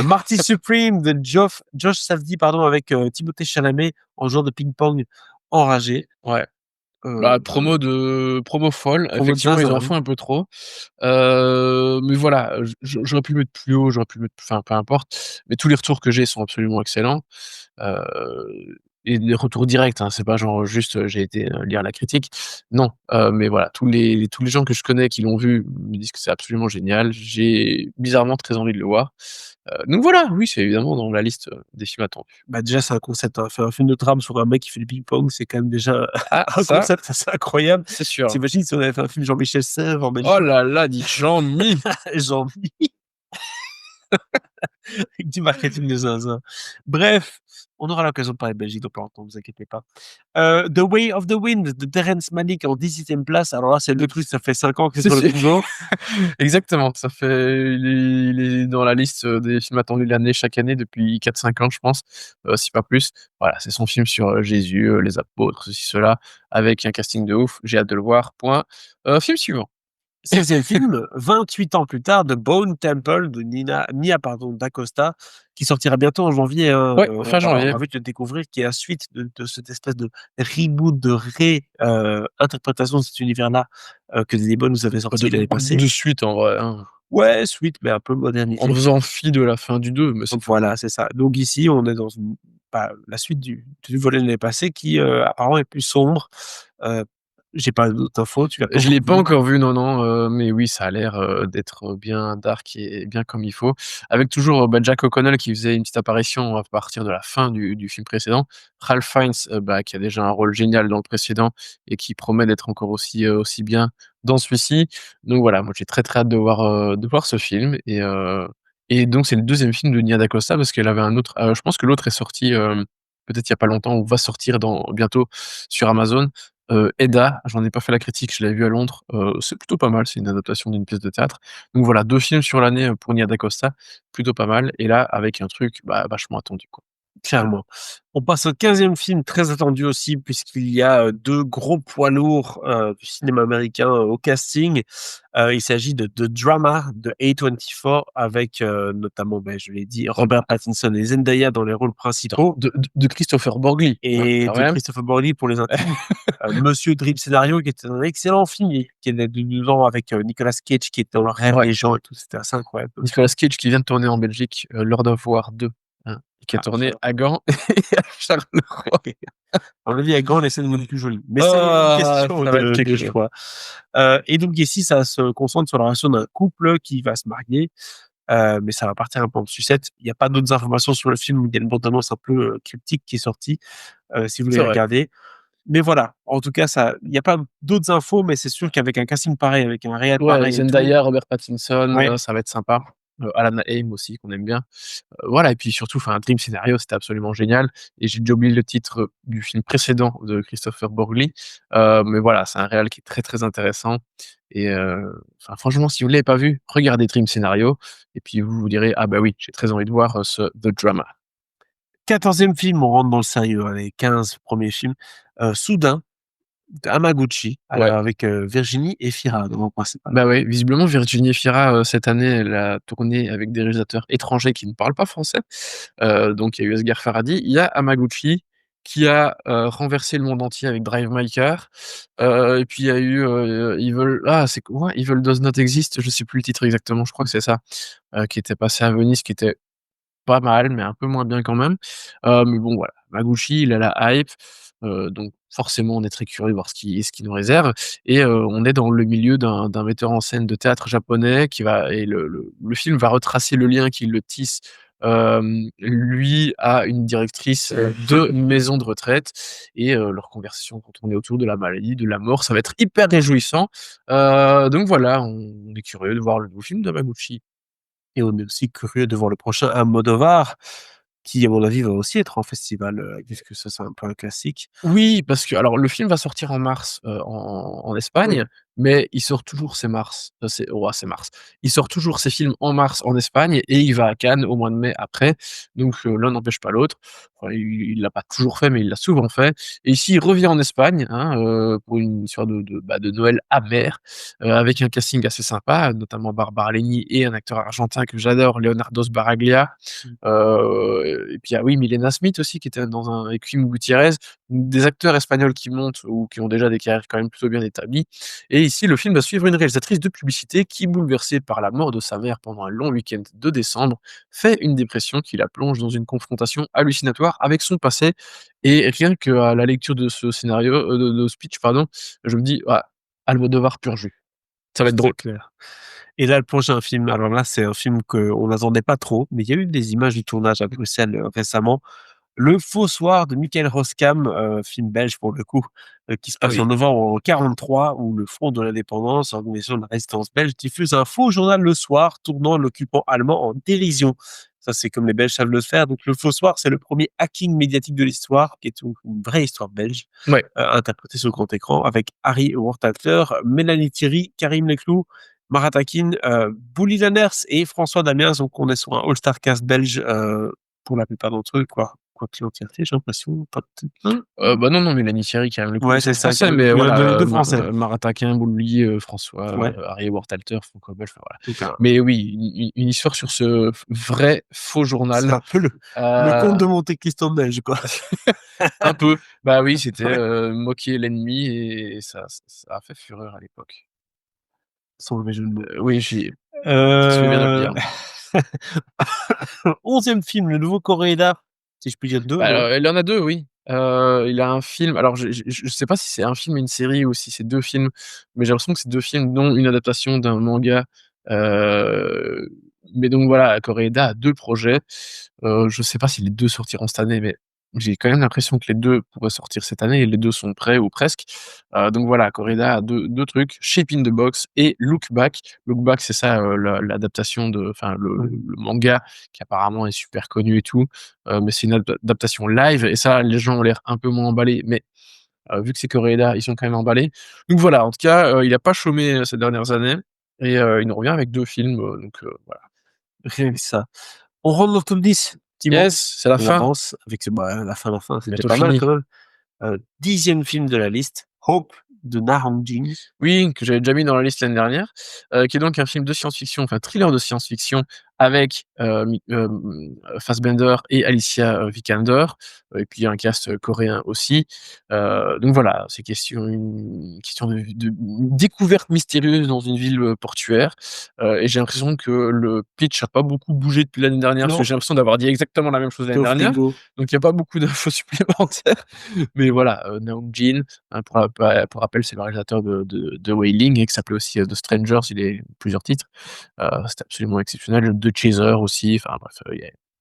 Marty Supreme de Josh Safdie pardon, avec, Timothée Chalamet en joueur de ping-pong enragé. Ouais. Heu, Bah, promo folle. Promo de Effectivement, ils zinzin, en hein. font un peu trop. Mais voilà, j'aurais pu le mettre plus haut, j'aurais pu le mettre enfin, peu importe. Mais tous les retours que j'ai sont absolument excellents. Et des retours directs, hein, c'est pas genre juste, j'ai été, lire la critique. Non, mais voilà, tous les gens que je connais qui l'ont vu me disent que c'est absolument génial. J'ai bizarrement très envie de le voir. Donc voilà, oui, c'est évidemment dans la liste, des films attendus. Bah, déjà, c'est un concept, hein, faire un film de drame sur un mec qui fait du ping-pong, c'est quand même déjà Ah un ça, concept assez incroyable. c'est sûr. Tu imagines si on avait fait un film Jean-Michel Sèvres en Oh Belgique? là là, dit Jean-Mi! Jean-Mi avec du marketing de zinzin. Bref, on aura l'occasion de parler de Belgique dans pas longtemps, vous inquiétez pas. The Way of the Wind de Terrence Malick en 17e place. Alors là, c'est le truc, ça fait 5 ans que c'est C'est sur le c'est Bingo. exactement, ça fait il est dans la liste, des films attendus de l'année chaque année depuis 4-5 ans, je pense, si pas plus. Voilà, c'est son film sur, Jésus, les apôtres, ceci, cela, avec un casting de ouf. J'ai hâte de le voir, point. Film suivant. 16e film, 28 ans plus tard, de Bone Temple de Nia pardon, D'Acosta, qui sortira bientôt en janvier, hein. Ouais, On fin va janvier. on va vite le découvrir, qui est la suite de cette espèce de reboot, de interprétation de cet univers-là, que Danny Boyle nous avait Pas sorti l'année passée. de suite en vrai, hein. Ouais, suite, mais un peu En modernisé. faisant fi de la fin du 2, mais c'est Donc tout. voilà, c'est ça. Donc ici, on est dans une la suite du volet de l'année passée qui, apparemment est plus sombre. Heu, j'ai pas d'autres infos, tu l'as pas Je l'ai encore pas vu? encore vu, non, non, mais oui, ça a l'air, d'être, bien dark et bien comme il faut. Avec toujours, bah, Jack O'Connell qui faisait une petite apparition à partir de la fin du film précédent. Ralph Fiennes, bah, qui a déjà un rôle génial dans le précédent et qui promet d'être encore aussi bien dans celui-ci. Donc voilà, moi j'ai très, très hâte de voir ce film et donc c'est le deuxième film de Nia DaCosta parce qu'elle avait un autre je pense que l'autre est sorti, peut-être il y a pas longtemps ou va sortir bientôt sur Amazon. Eda, j'en ai pas fait la critique, je l'avais vu à Londres, c'est plutôt pas mal, c'est une adaptation d'une pièce de théâtre. Donc voilà, 2 films sur l'année, pour Nia DaCosta, plutôt pas mal et là avec un truc, bah, vachement attendu, quoi. Clairement. On passe au 15e film très attendu aussi puisqu'il y a, 2 gros poids lourds, du cinéma américain, au casting. Il s'agit de Drama de A24 avec, notamment, je l'ai dit, Robert Pattinson et Zendaya dans les rôles Attends, principaux de Christopher Borgli, hein, et quand de même. Christopher Borgli pour les intimes. Monsieur Dream Scenario qui était un excellent film et qui est de 2 ans avec, Nicolas Cage qui était dans Le Rêve Ouais, des gens et tout, c'était assez incroyable comme film. Nicolas Cage qui vient de tourner en Belgique, Lord of War 2, hein, et qui a Ah, tourné à Gand et à Charleroi. à mon avis, à Gand, les scènes vont être plus jolies. Mais c'est une Ah, question ça va être quelque de chose. choix. Et donc ici, ça se concentre sur la relation d'un couple qui va se marier, mais ça va partir un peu en sucette. Il y a pas d'autres informations sur le film, il y a une bande annonce un peu, cryptique qui est sortie, si vous C'est voulez vrai. regarder. Mais voilà, en tout cas, ça il y a pas d'autres infos, mais c'est sûr qu'avec un casting pareil, avec un réal Ouais, pareil et tout, Zendaya, Robert Pattinson, ouais, ça va être sympa. Alan Haim aussi qu'on aime bien. Voilà et puis surtout, enfin, Dream Scenario, c'était absolument génial et j'ai déjà oublié le titre, du film précédent de Christopher Borgli, mais voilà, c'est un réal qui est très, très intéressant et enfin, franchement, si vous l'avez pas vu, regardez Dream Scenario et puis vous vous direz: «Ah bah oui, j'ai très envie de voir, ce The Drama». 14e film, on rentre dans le sérieux, hein, les 15 premiers films, Soudain, Hamaguchi, Ouais, avec, Virginie Efira dans le rôle principal. bah ouais, visiblement Virginie Efira, cette année, elle a tourné avec des réalisateurs étrangers qui ne parlent pas français, donc il y a eu Asghar Farhadi, il y a Hamaguchi qui a, renversé le monde entier avec Drive My Car. Et puis il y a eu, c'est quoi? Evil Does Not Exist, je sais plus le titre exactement, je crois que c'est ça, qui était passé à Venise, qui était pas mal, mais un peu moins bien quand même. Mais bon voilà, Maguchi, il a la hype, donc forcément on est très curieux de voir ce qu'il nous réserve et on est dans le milieu d'un metteur en scène de théâtre japonais qui va et le film va retracer le lien qui le tisse, lui à une directrice, de maison de retraite et leur conversation quand on est autour de la maladie, de la mort, ça va être hyper réjouissant. Donc voilà, on est curieux de voir le nouveau film de Maguchi. Et on est aussi curieux de voir le prochain Almodovar, qui à mon avis va aussi être en festival, puisque ça c'est un peu un classique. Oui, parce que alors le film va sortir en mars, en Espagne, mais il sort toujours ses mars, c'est mars. Il sort toujours ses films en mars en Espagne et il va à Cannes au mois de mai après. Donc, l'un n'empêche pas l'autre. Enfin, il l'a pas toujours fait, mais il l'a souvent fait. Et ici, il revient en Espagne, hein, pour une histoire de Noël amer, avec un casting assez sympa, notamment Barbara Leni et un acteur argentin que j'adore, Leonardo Sbaraglia. Et puis, ah oui, Milena Smith aussi qui était dans un avec Kim Gutiérrez, des acteurs espagnols qui montent ou qui ont déjà des carrières quand même plutôt bien établies. Et ici, le film va suivre une réalisatrice de publicité qui, bouleversée par la mort de sa mère pendant un long week-end de décembre, fait une dépression qui la plonge dans une confrontation hallucinatoire avec son passé. Et rien qu'à la lecture de ce scénario, de speech, pardon, je me dis: «Ah, Almodovar pur jus, ça va être C'est drôle». clair. Et là, le prochain film, alors là, c'est un film qu'on n'attendait pas trop, mais il y a eu des images du tournage à Bruxelles, récemment. Le Fossoir de Michael Roskam, film belge pour le coup, qui se Ah passe en oui. novembre en 43 où le Front de l'Indépendance, organisation de la résistance belge, diffuse un faux journal le soir, tournant l'occupant allemand en dérision. Ça, c'est comme les Belges savent le faire. Donc le Fossoir, c'est le premier hacking médiatique de l'histoire, qui est une vraie histoire belge, Ouais. interprétée sur grand écran avec Harry Wortalter, Mélanie Thierry, Karim Leclou, Marat Akin, Bouli Lanners et François Damiens. Donc on est sur un all-star cast belge, pour la plupart d'entre eux, quoi. Quoique l'entièreté, j'ai l'impression, pas peut-être. Bah, non, non, Mélanie Thierry, Karim Leclou, Ouais, ils sont c'est ça, français, mais les voilà, 2 français. Marat Akin, Boulby, François, Ouais, Harry Wortalter, franco-belge, enfin voilà. donc Mais oui, une histoire sur ce vrai faux c'est journal, un peu le heu, comte de Monte Cristo belge, quoi. un peu. Bah oui, c'était, Ouais, moquer l'ennemi et ça a fait fureur à l'époque. sans mauvais jeu de mots. Oui, tu fais bien de le Heu, dire. 11e film, le nouveau Coréda, si je puis dire 2, Bah, non? il en a 2, oui. Il a un film, alors je sais pas si c'est un film et une série ou si c'est 2 films, mais j'ai l'impression que c'est 2 films dont une adaptation d'un manga, heu, mais donc voilà, Koreeda a 2 projets. Je sais pas si les 2 sortiront cette année, mais j'ai quand même l'impression que les 2 pourraient sortir cette année et les 2 sont prêts ou presque. Donc voilà, Koreeda a deux trucs, Shape in the Box et Look Back. Look Back, c'est ça, l'adaptation de enfin Ouais. le manga qui apparemment est super connu et tout, mais c'est une adaptation live et ça, les gens ont l'air un peu moins emballés, mais vu que c'est Koreeda, ils sont quand même emballés. Donc voilà, en tout cas, il a pas chômé, ces dernières années et il nous revient avec 2 films, donc voilà. Rien que ça. On rentre dans le top 10, Timon. Yes, c'est la On fin, avance avec la fin, c'était bientôt pas mal fini. quand même. 10e film de la liste, Hope de Na Hong Jin. Oui, que j'avais déjà mis dans la liste l'année dernière, qui est donc un film de science-fiction, enfin thriller de science-fiction avec, Fassbender et Alicia, Vikander, et puis un cast, coréen aussi. Donc voilà, c'est une question de découverte mystérieuse dans une ville, portuaire, et j'ai l'impression que le pitch a pas beaucoup bougé depuis l'année dernière, parce que Non, j'ai l'impression d'avoir dit exactement la même chose c'était l'année au dernière, frigo. donc il y a pas beaucoup d'infos supplémentaires. Mais voilà, Naum Jin, hein, pour rappel, c'est le réalisateur de Wailing et qui s'appelait aussi, The Strangers, il est plusieurs titres. C'était absolument exceptionnel. The Chaser aussi, enfin bref,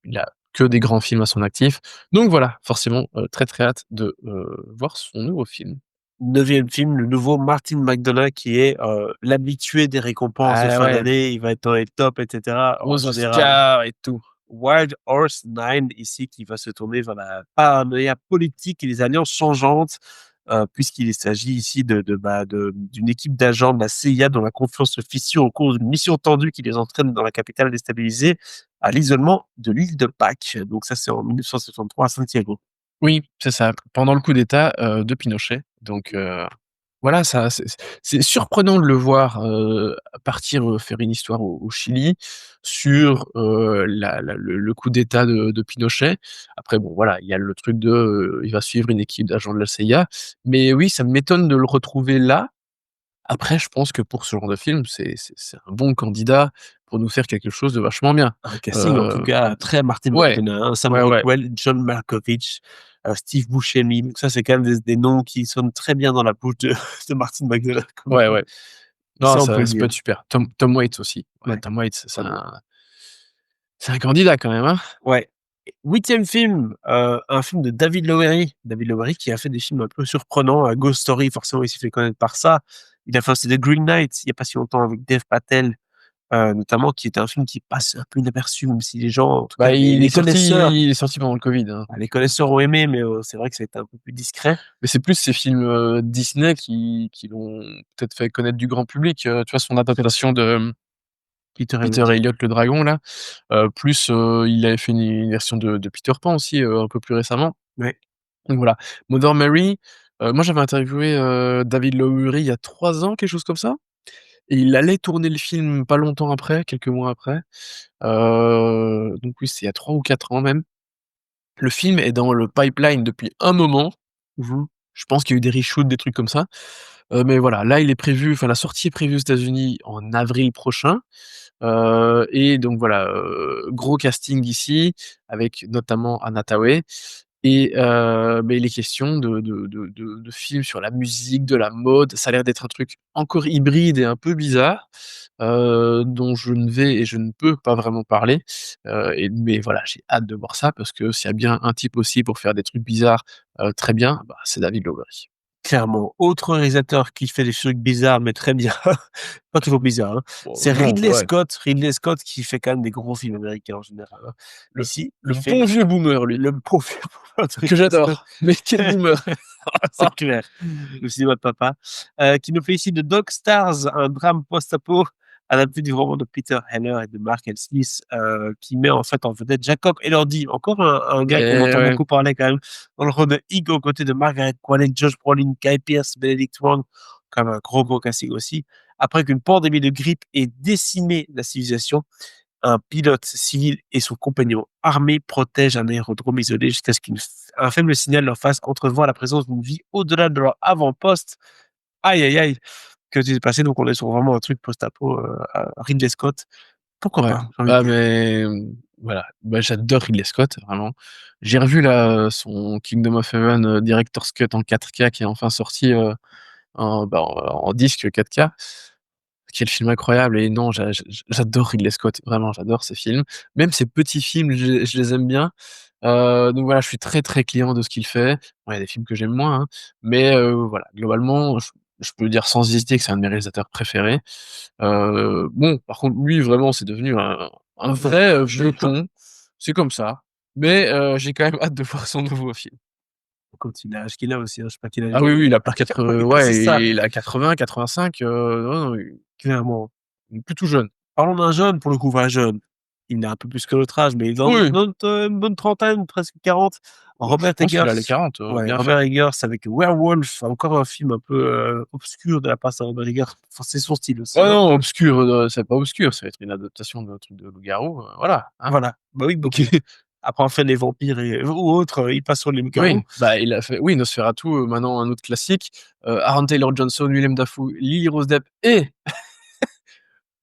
il a que des grands films à son actif. Donc voilà, forcément, très, très hâte de, voir son nouveau film. 9e film, le nouveau Martin McDonagh qui est, l'habitué des récompenses de Ah fin ouais, d'année. Il va être dans les tops et cetera, en aux général. Oscars et tout. Wild Horse 9 ici qui va se tourner vers la paranoïa politique et les alliances changeantes, puisqu'il s'agit ici d'une équipe d'agents de la CIA dont la confiance se fissure au cours d'une mission tendue qui les entraîne dans la capitale déstabilisée à l'isolement de l'île de Pâques. Donc ça, c'est en 1973 à Santiago. Oui, c'est ça, pendant le coup d'État, de Pinochet, donc voilà, ça c'est surprenant de le voir, partir, faire une histoire au Chili sur, le coup d'état de Pinochet. Après bon, voilà, il y a le truc de, il va suivre une équipe d'agents de la CIA. Mais oui, ça m'étonne de le retrouver là. Après, je pense que pour ce genre de film, c'est un bon candidat pour nous faire quelque chose de vachement bien. Un casting en tout Heu, cas très Martin ouais, McDonagh, hein, Sam ouais, ouais, Rockwell, John Malkovich, Steve Buscemi, donc ça c'est quand même des noms qui sonnent très bien dans la bouche de de Martin McDonagh quand ouais, même. ouais. Non, Ça on peut le ça peut dire. être super. Tom Waits aussi. Ouais, Ouais, Tom Waits, totalement. c'est un candidat quand même, hein? Ouais. 8e film, un film de David Lowery. David Lowery qui a fait des films un peu surprenants, Ghost Story forcément il s'est fait connaître par ça. Il a fait aussi The Green Knight il y a pas si longtemps avec Dev Patel, notamment qui était un film qui passe un peu inaperçu, même si les gens, en tout cas Bah, les connaisseurs, il est sorti pendant le Covid, hein. les connaisseurs ont aimé, mais c'est vrai que ça a été un peu plus discret. Mais c'est plus ces films, Disney qui l'ont peut-être fait connaître du grand public, tu vois? Son interprétation de, Peter Peter Elliott. Elliott le dragon là, plus, il avait fait une version de Peter Pan aussi, un peu plus récemment. Ouais. Donc voilà. Mother Mary, moi j'avais interviewé, David Lowery il y a 3 ans, quelque chose comme ça, et il allait tourner le film pas longtemps après, quelques mois après. Donc oui, c'est il y a 3 ou 4 ans même. Le film est dans le pipeline depuis un moment. Mmh mh. Je pense qu'il y a eu des reshoots, des trucs comme ça. Mais voilà, là il est prévu, enfin la sortie est prévue aux États-Unis en avril prochain. Et donc voilà, gros casting ici, avec notamment Anna Thaoué. Et beh, il est question de films sur la musique, de la mode. Ça a l'air d'être un truc encore hybride et un peu bizarre, dont je ne vais et je ne peux pas vraiment parler. Mais voilà, j'ai hâte de voir ça parce que s'il y a bien un type aussi pour faire des trucs bizarres, très bien, bah, c'est David Lowery. Clairement. Autre réalisateur qui fait des trucs bizarres, mais très bien, pas toujours bizarres, hein, Bon, c'est non, Ridley ouais, Scott. Ridley Scott qui fait quand même des gros films américains en général, hein. le Ici, le il fait bon vieux boomer lui, le profil de que Ridley Scott. j'adore, mais quel boomer! C'est clair, le cinéma de papa, qui nous fait ici de Dog Stars, un drame post-apo adapté du roman de Peter Heller et de Mark L. Smith, qui met en fait en vedette Jacob Elordi, encore un gars qu'on Et entend ouais, beaucoup parler quand même, dans le rôle de Hig aux côtés de Margaret Qualley, Josh Brolin, Guy Pearce, Benedict Wong, quand même un gros casting aussi. Après qu'une pandémie de grippe ait décimé la civilisation, un pilote civil et son compagnon armé protègent un aérodrome isolé jusqu'à ce qu'un faible signal leur fasse entrevoir la présence d'une vie au-delà de leur avant-poste. Aïe, aïe, aïe, que s'est passé? Donc on est sur vraiment un truc post-apo, à Ridley Scott. Pourquoi ouais. pas? J'ai envie de Ah dire. mais, voilà, bah, j'adore Ridley Scott, vraiment. J'ai revu là, son Kingdom of Heaven, Director's Cut en 4K qui est enfin sorti, en disque 4K. Quel film incroyable. Et non, j'adore Ridley Scott, vraiment, j'adore ses films. Même ses petits films, je les aime bien. Donc voilà, je suis très, très client de ce qu'il fait. Bon, il y a des films que j'aime moins, hein, mais voilà, globalement, je peux dire sans hésiter que c'est un de mes réalisateurs préférés. Bon, par contre, lui, vraiment, c'est devenu un vrai, vieux con. C'est comme ça, mais j'ai quand même hâte de voir son nouveau film. Quand il a l'âge qu'il a aussi, hein, je sais pas quel âge Ah il oui, a. oui, il a pas C'est ouais, ça, il a 80-85, non, non, clairement. il est plus tout jeune. Parlons d'un jeune, pour le coup, enfin jeune, il a un peu plus que notre âge, mais dans Oui, une bonne trentaine, presque 40. je Robert pense Eggers. qu'il a les 40, Ouais, bien fait. Robert Eggers avec Werewolf, encore un film un peu, obscur de la part de Robert Eggers. Enfin, c'est son style Oh aussi, hein. non, obscur, c'est pas obscur, ça va être une adaptation d'un truc de loup-garou, voilà, hein. Voilà, bah oui, donc après en fait les vampires et ou autres, il passe sur les loups-garous. Oui, bah, il a fait oui, Nosferatu, maintenant un autre classique, Aaron Taylor Johnson, Willem Dafoe, Lily Rose Depp et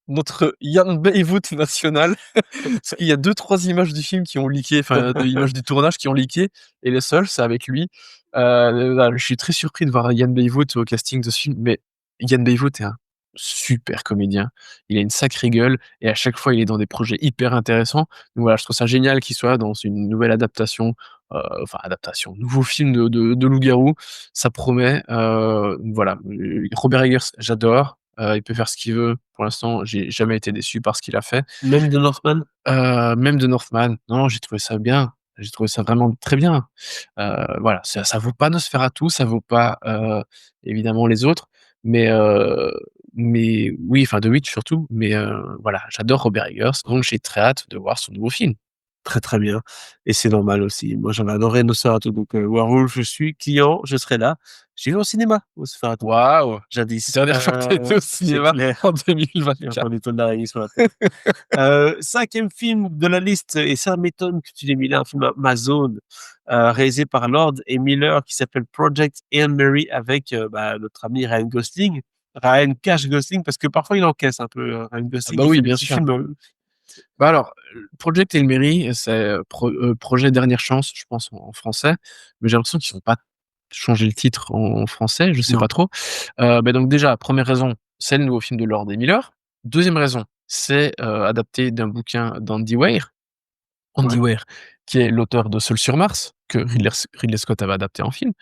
notre Jan Beirut national. Parce qu'il y a 2-3 images du film qui ont leaké, enfin, de images du tournage qui ont leaké, et les seules, c'est avec lui. Voilà, je suis très surpris de voir Jan Beirut au casting de ce film, mais Jan Beirut est un super comédien. Il a une sacrée gueule et à chaque fois, il est dans des projets hyper intéressants. Donc voilà, je trouve ça génial qu'il soit dans une nouvelle adaptation, enfin adaptation, nouveau film de loup-garou. Ça promet, voilà, Robert Eggers, j'adore. Il peut faire ce qu'il veut. Pour l'instant, j'ai jamais été déçu par ce qu'il a fait. Même de Northman? Même de Northman, non, j'ai trouvé ça bien. J'ai trouvé ça vraiment très bien. Voilà, ça vaut pas Nosferatu, ça vaut pas, évidemment les autres, mais oui, enfin The Witch surtout, mais voilà, j'adore Robert Eggers, donc j'ai très hâte de voir son nouveau film. très, très bien et c'est normal aussi. Moi, j'avais adoré Nosferatu donc Werewolf, je suis client, je serai là. J'ai vu au cinéma, Nosferatu, Waouh! jadis. Dernière fois que tu été au C'est cinéma clair. en J'ai 2024. encore des toiles d'araignée sur la tête. 5e film de la liste et ça m'étonne que tu l'aies mis là, un film Amazon, réalisé par Lord et Miller qui s'appelle Project Hail Mary avec, notre ami Ryan Gosling. Ryan cache Gosling parce que parfois il encaisse un peu, Ryan Ah Gosling, bah il oui, fait des bien petits sûr. films, Bah alors, Project Hail Mary, c'est, projet Dernière Chance, je pense en français, mais j'ai l'impression qu'ils ont pas changé le titre en français, je sais non, pas trop. Donc déjà, première raison, c'est le nouveau film de Lord et Miller. Deuxième raison, c'est, adapté d'un bouquin d'Andy Weir. Andy ouais, Weir, qui est l'auteur de Seul sur Mars, que Ridley Scott avait adapté en film.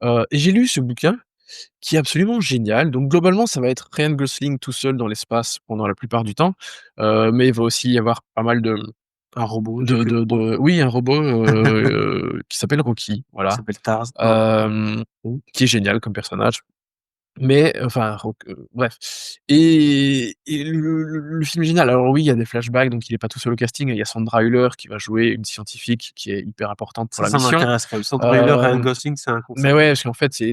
Et j'ai lu ce bouquin qui est absolument génial. Donc globalement, ça va être Ryan Gosling tout seul dans l'espace pendant la plupart du temps, mais il va aussi y avoir pas mal un robot, j'ai cru comprendre, de oui, un robot, qui s'appelle Rocky, qui voilà, s'appelle Tars, non, hem, mmh, qui est génial comme personnage. Mais enfin, bref et le film est génial. Alors oui, il y a des flashbacks, donc il est pas tout seul au casting. Il y a Sandra Hüller qui va jouer une scientifique qui est hyper importante pour la ça mission. m'intéresse quand même. Sandra Hüller, Ryan Hem, Gosling, c'est un mais concept. ouais, parce qu'en fait, c'est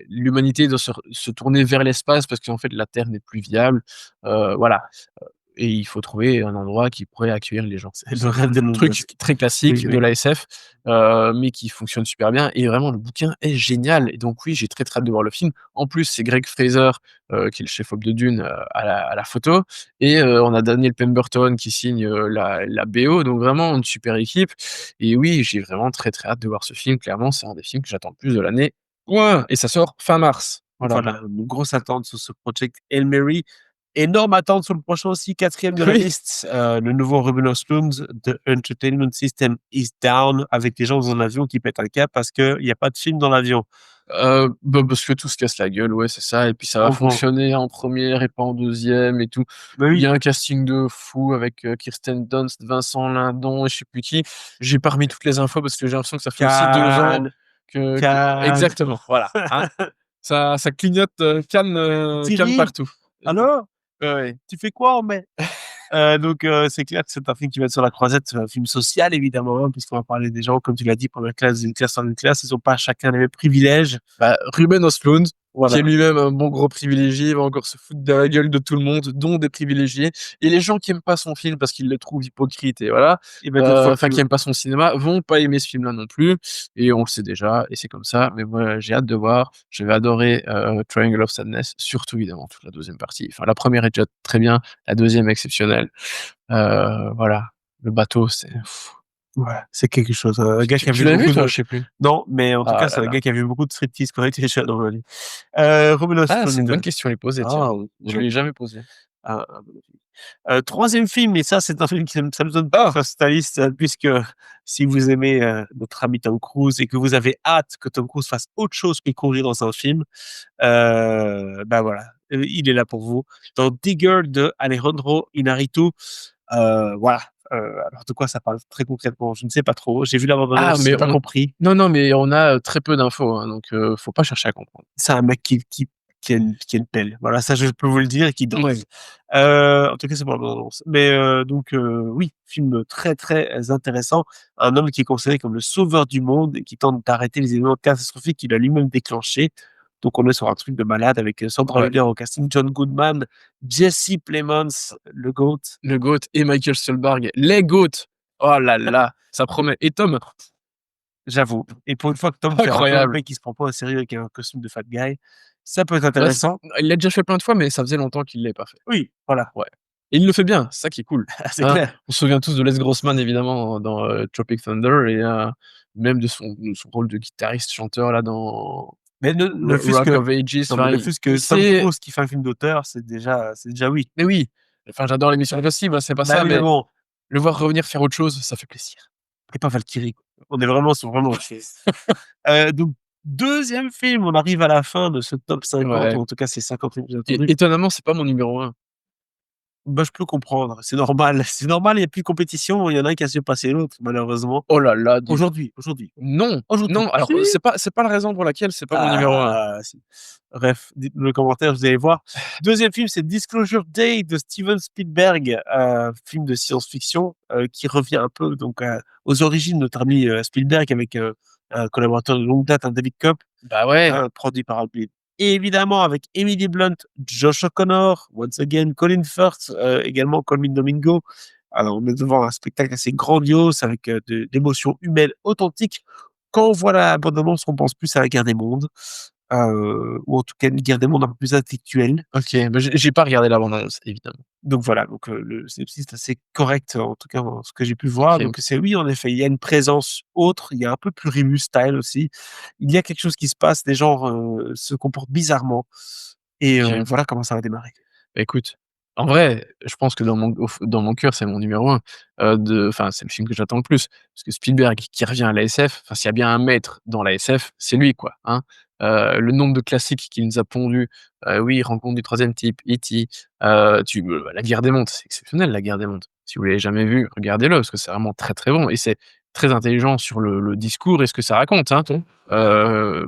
l'humanité doit se tourner vers l'espace parce qu'en fait, la Terre n'est plus viable. Voilà, et il faut trouver un endroit qui pourrait accueillir les gens. C'est le rêve de nos Truc gosses. très Oui, classique de oui. la SF, mais qui fonctionne super bien et vraiment le bouquin est génial et donc oui, j'ai très, très hâte de voir le film. En plus, c'est Greg Fraser, qui est le chef-op de Dune, à la photo et on a Daniel Pemberton qui signe, la BO, donc vraiment une super équipe et oui, j'ai vraiment très, très hâte de voir ce film. Clairement, c'est un des films que j'attends le plus de l'année. Point et ça sort fin mars. Voilà. Voilà, une grosse attente sur ce Project Hail Mary. Énorme attente sur le prochain aussi, 4e de la Oui. liste, le nouveau Ruben Östlund, The Entertainment System is Down, avec des gens dans un avion qui pètent un câble parce qu'il y a pas de film dans l'avion. Parce que tout se casse la gueule, ouais, c'est ça et puis ça va En gros. fonctionner en 1re et pas en 2e et tout. Bah Il y oui, a un casting de fou avec, Kirsten Dunst, Vincent Lindon et je sais plus qui. J'ai pas remis toutes les infos parce que j'ai l'impression que ça fait aussi 2 ans Cannes, que Cannes. exactement, voilà, hein. Ça clignote, Cannes, Cannes Thierry, partout. alors, Ouais, ouais. tu fais quoi en mai? C'est clair que c'est un film qui va être sur la croisette, c'est un film social évidemment, hein, puisqu'on va parler des gens, comme tu l'as dit, première classe, d'une classe en une classe, ils ont pas chacun les mêmes privilèges. Bah, Ruben Östlund, qui est Voilà. lui-même un bon gros privilégié, va encore se foutre de la gueule de tout le monde, dont des privilégiés. Et les gens qui aiment pas son film parce qu'ils le trouvent hypocrite et voilà, Et ben, d'autres fois enfin plus. qui aiment pas son cinéma, vont pas aimer ce film-là non plus. Et on le sait déjà, et c'est comme ça. Mais moi, j'ai hâte de voir. Je vais adorer Triangle of Sadness, surtout évidemment toute la deuxième partie. Enfin, la première est déjà très bien, la deuxième exceptionnelle. Voilà, le bateau, c'est. Ouais, c'est quelque chose. Un gars qui a Tu vu l'as vu beaucoup toi? de Je sais plus. non, mais en tout Ah cas, là c'est un là. gars qui a vu beaucoup de striptease quand il était jeune dans la vie. Ruben Ah, c'est une bonne Östlund. question à lui poser, tiens. Ah oui, Je lui ai jamais posé. magnifique. 3e film et ça, c'est un film qui ça me donne pas Ah! faire sur ta liste, puisque si vous aimez, notre ami Tom Cruise et que vous avez hâte que Tom Cruise fasse autre chose que courir dans un film, voilà, il est là pour vous. Dans Digger de Alejandro Inarritu, voilà, alors de quoi ça parle très concrètement? Je ne sais pas trop. J'ai vu la bande Ah, annonce, mais j'ai pas on compris. non, non, mais on a, très peu d'infos, hein, donc faut pas chercher à comprendre. C'est un mec qui a une pelle. Voilà, ça je peux vous le dire et qui Ouais. danse. En tout cas, c'est pour la bande annonce. Mais oui, film très, très intéressant. Un homme qui est considéré comme le sauveur du monde et qui tente d'arrêter les événements catastrophiques qu'il a lui-même déclenchés. Donc on est sur un truc de malade avec, Sandra Ouais, Hüller au casting, John Goodman, Jesse Plemons, le GOAT. le GOAT et Michael Stuhlbarg, les GOAT! Oh là là, ça promet et Tom, J'avoue. Et pour une fois que Tom fait un peu le incroyable. mec qui se prend pas au sérieux avec un costume de fat guy, ça peut être Bah, c intéressant. il l'a déjà fait plein de fois, mais ça faisait longtemps qu'il l'avait pas fait. Oui, voilà, Ouais et il le fait bien, c'est ça qui est cool, c'est hein. clair. On se souvient tous de Les Grossman évidemment dans, Tropic Thunder et même de son rôle de guitariste chanteur là dans Mais ne fût-ce Rock que of Ages, non, mais enfin ne fût-ce il que Tom sait Cruise qui fait un film d'auteur, c'est déjà oui. mais oui, enfin j'adore les Missions Impossibles, hein, c'est pas Bah ça, oui, mais mais bon, le voir revenir faire autre chose, ça fait plaisir. et pas Valkyrie, quoi. On est vraiment sur vraiment autre chose. Donc 2e film, on arrive à la fin de ce top 50 Ouais ou en tout cas ces 50 films que j'ai et attendus. étonnamment, c'est pas mon numéro 1. Bah, je peux comprendre, c'est normal, c'est normal, il y a plus de compétition, il y en a un qui a surpassé l'autre malheureusement. Oh là là, dis non, Aujourd'hui. non, alors, Si! c'est pas la raison pour laquelle c'est pas mon numéro 1. Si. Bref, dites-le le commentaire, vous allez voir. Deuxième film, c'est Disclosure Day de Steven Spielberg, film de science-fiction, qui revient un peu donc aux origines de notre ami, Spielberg avec, un collaborateur de longue date, hein, David Koepp, Bah ouais, produit par Apple. Et évidemment avec Emily Blunt, Josh O'Connor, once again, Colin Firth, également Colm Domingo. Alors on est devant un spectacle assez grandiose avec, d'émotions humaines authentiques. Quand on voit la bande annonce, on pense plus à la guerre des mondes, ou en tout cas une guerre des mondes un peu plus intellectuelle. OK, mais j'ai pas regardé la bande annonce, évidemment. Donc voilà, donc le synopsis est assez correct, en tout cas dans ce que j'ai pu voir. OK, Donc c'est oui, en effet, il y a une présence autre, il y a un peu plus Plurimus style aussi. Il y a quelque chose qui se passe, les gens, se comportent bizarrement et OK. voilà comment ça va démarrer. Bah, écoute, en vrai, je pense que dans mon cœur, c'est mon numéro 1, enfin, c'est le film que j'attends le plus. Parce que Spielberg qui revient à la SF, enfin, s'il y a bien un maître dans la SF, c'est lui, quoi, hein. Le nombre de classiques qu'il nous a pondus, oui, Rencontre du troisième type, E.T., La Guerre des mondes, c'est exceptionnel, La Guerre des mondes. Si vous l'avez jamais vu, regardez-le, parce que c'est vraiment très, très bon et c'est très intelligent sur le discours et ce que ça raconte, hein.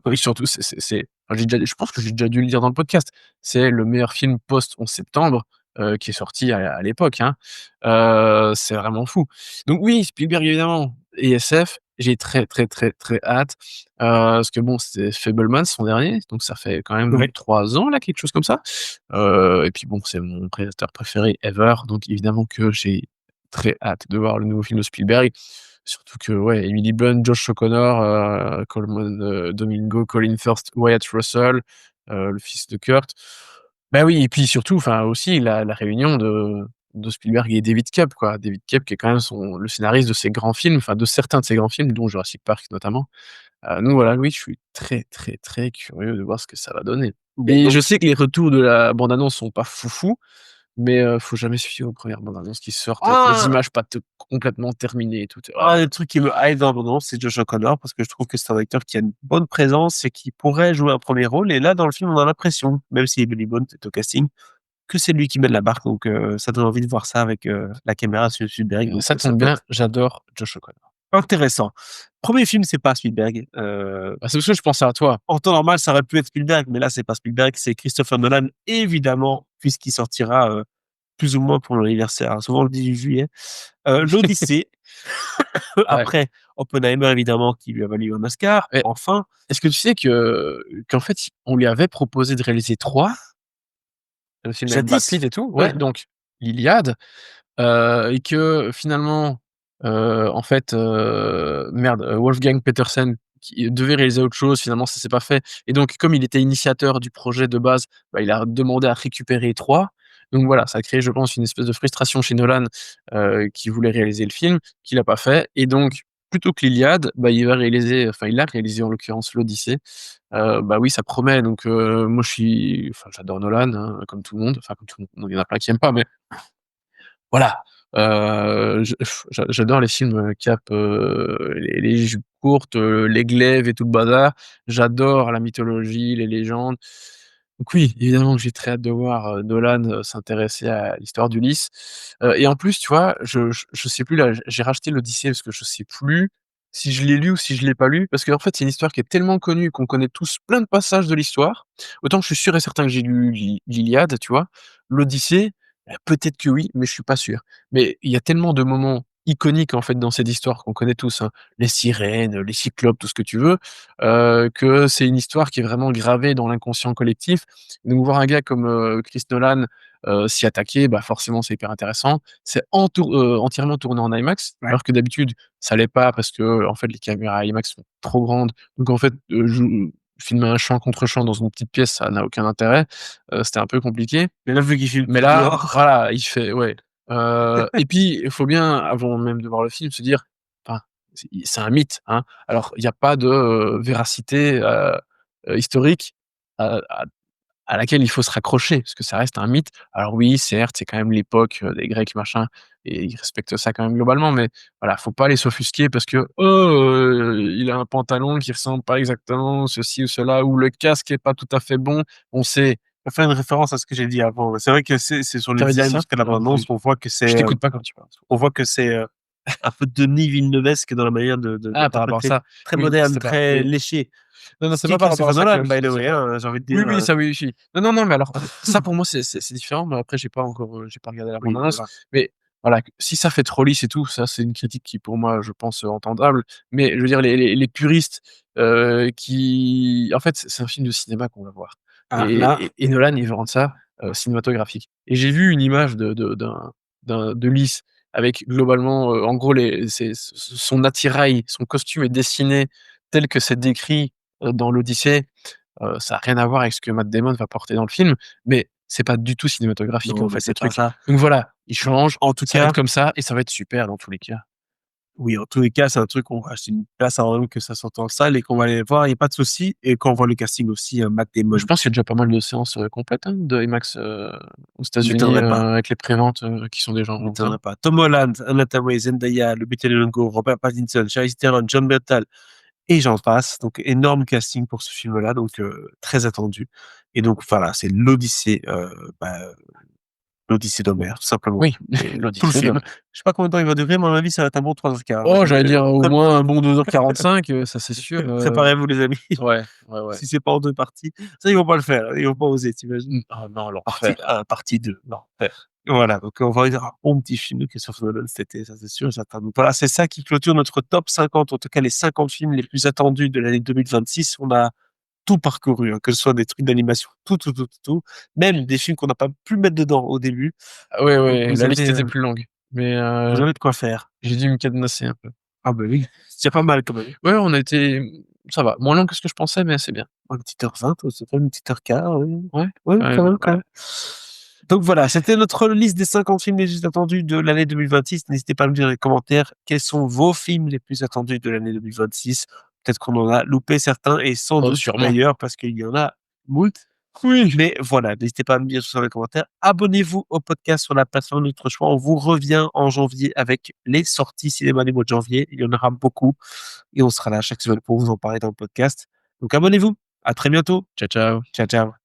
Oui. Surtout, enfin, je pense que j'ai déjà dû le dire dans le podcast. C'est le meilleur film post-11 septembre, qui est sorti à l'époque, hein. C'est vraiment fou. Donc oui, Spielberg évidemment et SF, j'ai très, très, très, très hâte, parce que bon, c'est Fabelmans son dernier, donc ça fait quand même Ouais. 3 ans là, quelque chose comme ça. Et puis bon, c'est mon réalisateur préféré ever, donc évidemment que j'ai très hâte de voir le nouveau film de Spielberg. Surtout que ouais, Emily Blunt, Josh O'Connor, Domingo, Colin Firth, Wyatt Russell, le fils de Kurt. Bah oui et puis surtout, enfin aussi la réunion de Spielberg et David Koepp quoi. David Koepp qui est quand même le scénariste de ses grands films, enfin de certains de ses grands films, dont Jurassic Park notamment. Donc voilà, oui, je suis très, très, très curieux de voir ce que ça va donner. Beh, Et je donc sais que les retours de la bande annonce sont pas foufou, mais faut jamais se fier aux premières bandes annonces qui sortent avec les ah! images pas t complètement terminées et tout. Oh là Le là. truc qui me hype dans l'abondance, c'est Josh O'Connor parce que je trouve que c'est un acteur qui a une bonne présence et qui pourrait jouer un premier rôle et là, dans le film, on a l'impression, même si Emily Blunt est au casting, que c'est lui qui mène la barque donc ça donne envie de voir ça avec, la caméra sur Spielberg donc Ça ça tombe peut bien, être j'adore Josh O'Connor. intéressant. Premier film, c'est pas Spielberg, Bah, c'est parce que je pensais à toi. en temps normal, ça aurait pu être Spielberg, mais là, c'est pas Spielberg, c'est Christopher Nolan, évidemment, puisqu'il sortira, plus ou moins pour l'anniversaire, hein, souvent le 18 juillet. L'Odyssée, Ouais. après Oppenheimer, évidemment, qui lui a valu un Oscar, Mais enfin. est-ce que tu sais qu'en fait, on lui avait proposé de réaliser 3, le film avec Brad Jadis? Pitt et tout? Ouais, Ouais. donc l'Iliade, et que finalement, en fait, merde, Wolfgang Petersen qui devait réaliser autre chose, finalement ça s'est pas fait et donc comme il était initiateur du projet de base, bah, il a demandé à récupérer 3. Donc voilà, ça a créé, je pense, une espèce de frustration chez Nolan, qui voulait réaliser le film, qu'il a pas fait et donc plutôt que l'Iliade, bah, il a réalisé en l'occurrence l'Odyssée. Bah, oui, ça promet donc moi enfin j'adore Nolan, hein, comme tout le monde, enfin comme tout le monde, il y en a plein qui aiment pas mais voilà, j'adore les films, Cap, les jupes courtes, les glaives et tout le bazar. J'adore la mythologie, les légendes. Donc oui, évidemment que j'ai très hâte de voir, Nolan, s'intéresser à l'histoire d'Ulysse. Et en plus, tu vois, je sais plus là, j'ai racheté l'Odyssée parce que je sais plus si je l'ai lu ou si je l'ai pas lu. Parce qu'en fait, c'est une histoire qui est tellement connue qu'on connaît tous plein de passages de l'histoire. Autant je suis sûr et certain que j'ai lu l'Iliade, tu vois? L'Odyssée, peut-être que oui, mais je suis pas sûr. Mais il y a tellement de moments iconiques, en fait, dans cette histoire qu'on connaît tous, hein. Les sirènes, les cyclopes, tout ce que tu veux, que c'est une histoire qui est vraiment gravée dans l'inconscient collectif. Donc voir un gars comme, Chris Nolan, s'y attaquer, bah, forcément c'est hyper intéressant. C'est entièrement tourné en IMAX, Ouais. alors que d'habitude ça l'est pas parce que en fait les caméras IMAX sont trop grandes. Donc en fait, filmer un champ contre champ dans une petite pièce, ça n'a aucun intérêt. C'était un peu compliqué. Mais là, vu qu'il filme Mais tout là, dehors. voilà, il fait ouais, et puis il faut bien, avant même de voir le film, se dire, enfin, c'est un mythe, hein. Alors il y a pas de, véracité, historique à à laquelle il faut se raccrocher, parce que ça reste un mythe. Alors oui, certes, c'est quand même l'époque, des Grecs, machin et ils respectent ça quand même globalement, mais voilà, faut pas les s'offusquer parce que: «Oh, il a un pantalon qui ressemble pas exactement, ceci ou cela, ou le casque est pas tout à fait bon». On sait va faire une référence à ce que j'ai dit avant. C'est vrai que c'est sur le Tu avais dit design ça? jusqu'à la Ah bande-annonce oui. qu'on voit que Je c'est, t'écoute pas quand tu parles. on voit que c'est, un peu Denis Villeneuve-esque dans la manière Ah, par rapport à d'interpréter. ça. Très Oui, moderne, c'était pas très oui. léché. Non, non, c'est pas Style par rapport à Christopher ça Nolan, que by the c'est way, pas hein, j'ai envie de oui, dire, oui, ça oui, oui. Non, non, non, mais alors ça pour moi c'est différent, mais après j'ai pas regardé la bande oui, annonce, voilà. mais voilà, si ça fait trop lisse et tout, ça c'est une critique qui pour moi, je pense, entendable, mais je veux dire les puristes, qui en fait, c'est un film de cinéma qu'on va voir Ah là, et Nolan, il veut rendre ça, cinématographique et j'ai vu une image de Lys avec globalement, en gros les c'est son attirail, son costume est dessiné tel que c'est décrit, dans l'Odyssée. Ça a rien à voir avec ce que Matt Damon va porter dans le film, mais c'est pas du tout cinématographique, en non, mais fait, le c'est pas truc. ça. Donc voilà, il change, En tout ça va être cas, comme ça et ça va être super dans tous les cas. oui, en tous les cas, c'est un truc qu'on va acheter une place avant même que ça sorte en salle et qu'on va aller voir, il y a pas de souci et quand on voit le casting aussi, Matt Je Damon, pense qu'il y a déjà pas mal de séances, complètes, hein, de IMAX, aux États-Unis, m'étonnerait pas. avec les préventes, qui sont déjà en vente, hein. M'étonnerait pas. Tom Holland, Anna Thaoué, Zendaya, Lupita Nyong'o, Robert Pattinson, Charlize Theron, John Bernthal et j'en passe. Donc énorme casting pour ce film-là, donc très attendu. Et donc voilà, c'est l'Odyssée, l'Odyssée d'Homère, tout simplement. Oui, Et tout le l'Odyssée film. d'Homère. Je sais pas combien de temps il va durer, mais à mon avis, ça va être un bon 3h15. Oh, Donc j'allais dire au moins un bon 2h45, ça c'est sûr, préparez-vous les amis, ouais, ouais, ouais. si c'est pas en 2 parties. Ça, ils vont pas le faire, ils vont pas oser, tu imagines? Oh non, Partie l'enfer, 1, partie 2. l'enfer. Voilà, donc on va regarder un bon petit film de Christopher Nolan cet été, ça c'est sûr et certain. Donc voilà, c'est ça qui clôture notre top 50, en tout cas les 50 films les plus attendus de l'année 2026. On a tout parcouru, hein, que ce soit des trucs d'animation, tout, même des films qu'on n'a pas pu mettre dedans au début. Ah ouais, Donc ouais, la liste était plus longue, mais vous avez de quoi faire. j'ai dû me cadenasser un peu. Ah bah oui, c'est déjà pas mal quand même. Ouais, on a été ça va, moins long que ce que je pensais, mais c'est bien. Une petite heure 20, c'est pas une petite heure quart, oui. Ouais, Ouais, ouais, quand même, quand ouais. même. Donc voilà, c'était notre liste des 50 films les plus attendus de l'année 2026. N'hésitez pas à me dire dans les commentaires quels sont vos films les plus attendus de l'année 2026. Peut-être qu'on en a loupé certains et sans Oh, doute sûrement. d'ailleurs parce qu'il y en a moult. Oui. Mais voilà, n'hésitez pas à me dire tout ça dans les commentaires. Abonnez-vous au podcast sur la plateforme de notre choix. On vous revient en janvier avec les sorties cinéma du mois de janvier. Il y en aura beaucoup et on sera là chaque semaine pour vous en parler dans le podcast. Donc abonnez-vous. À très bientôt. Ciao, ciao. Ciao, ciao.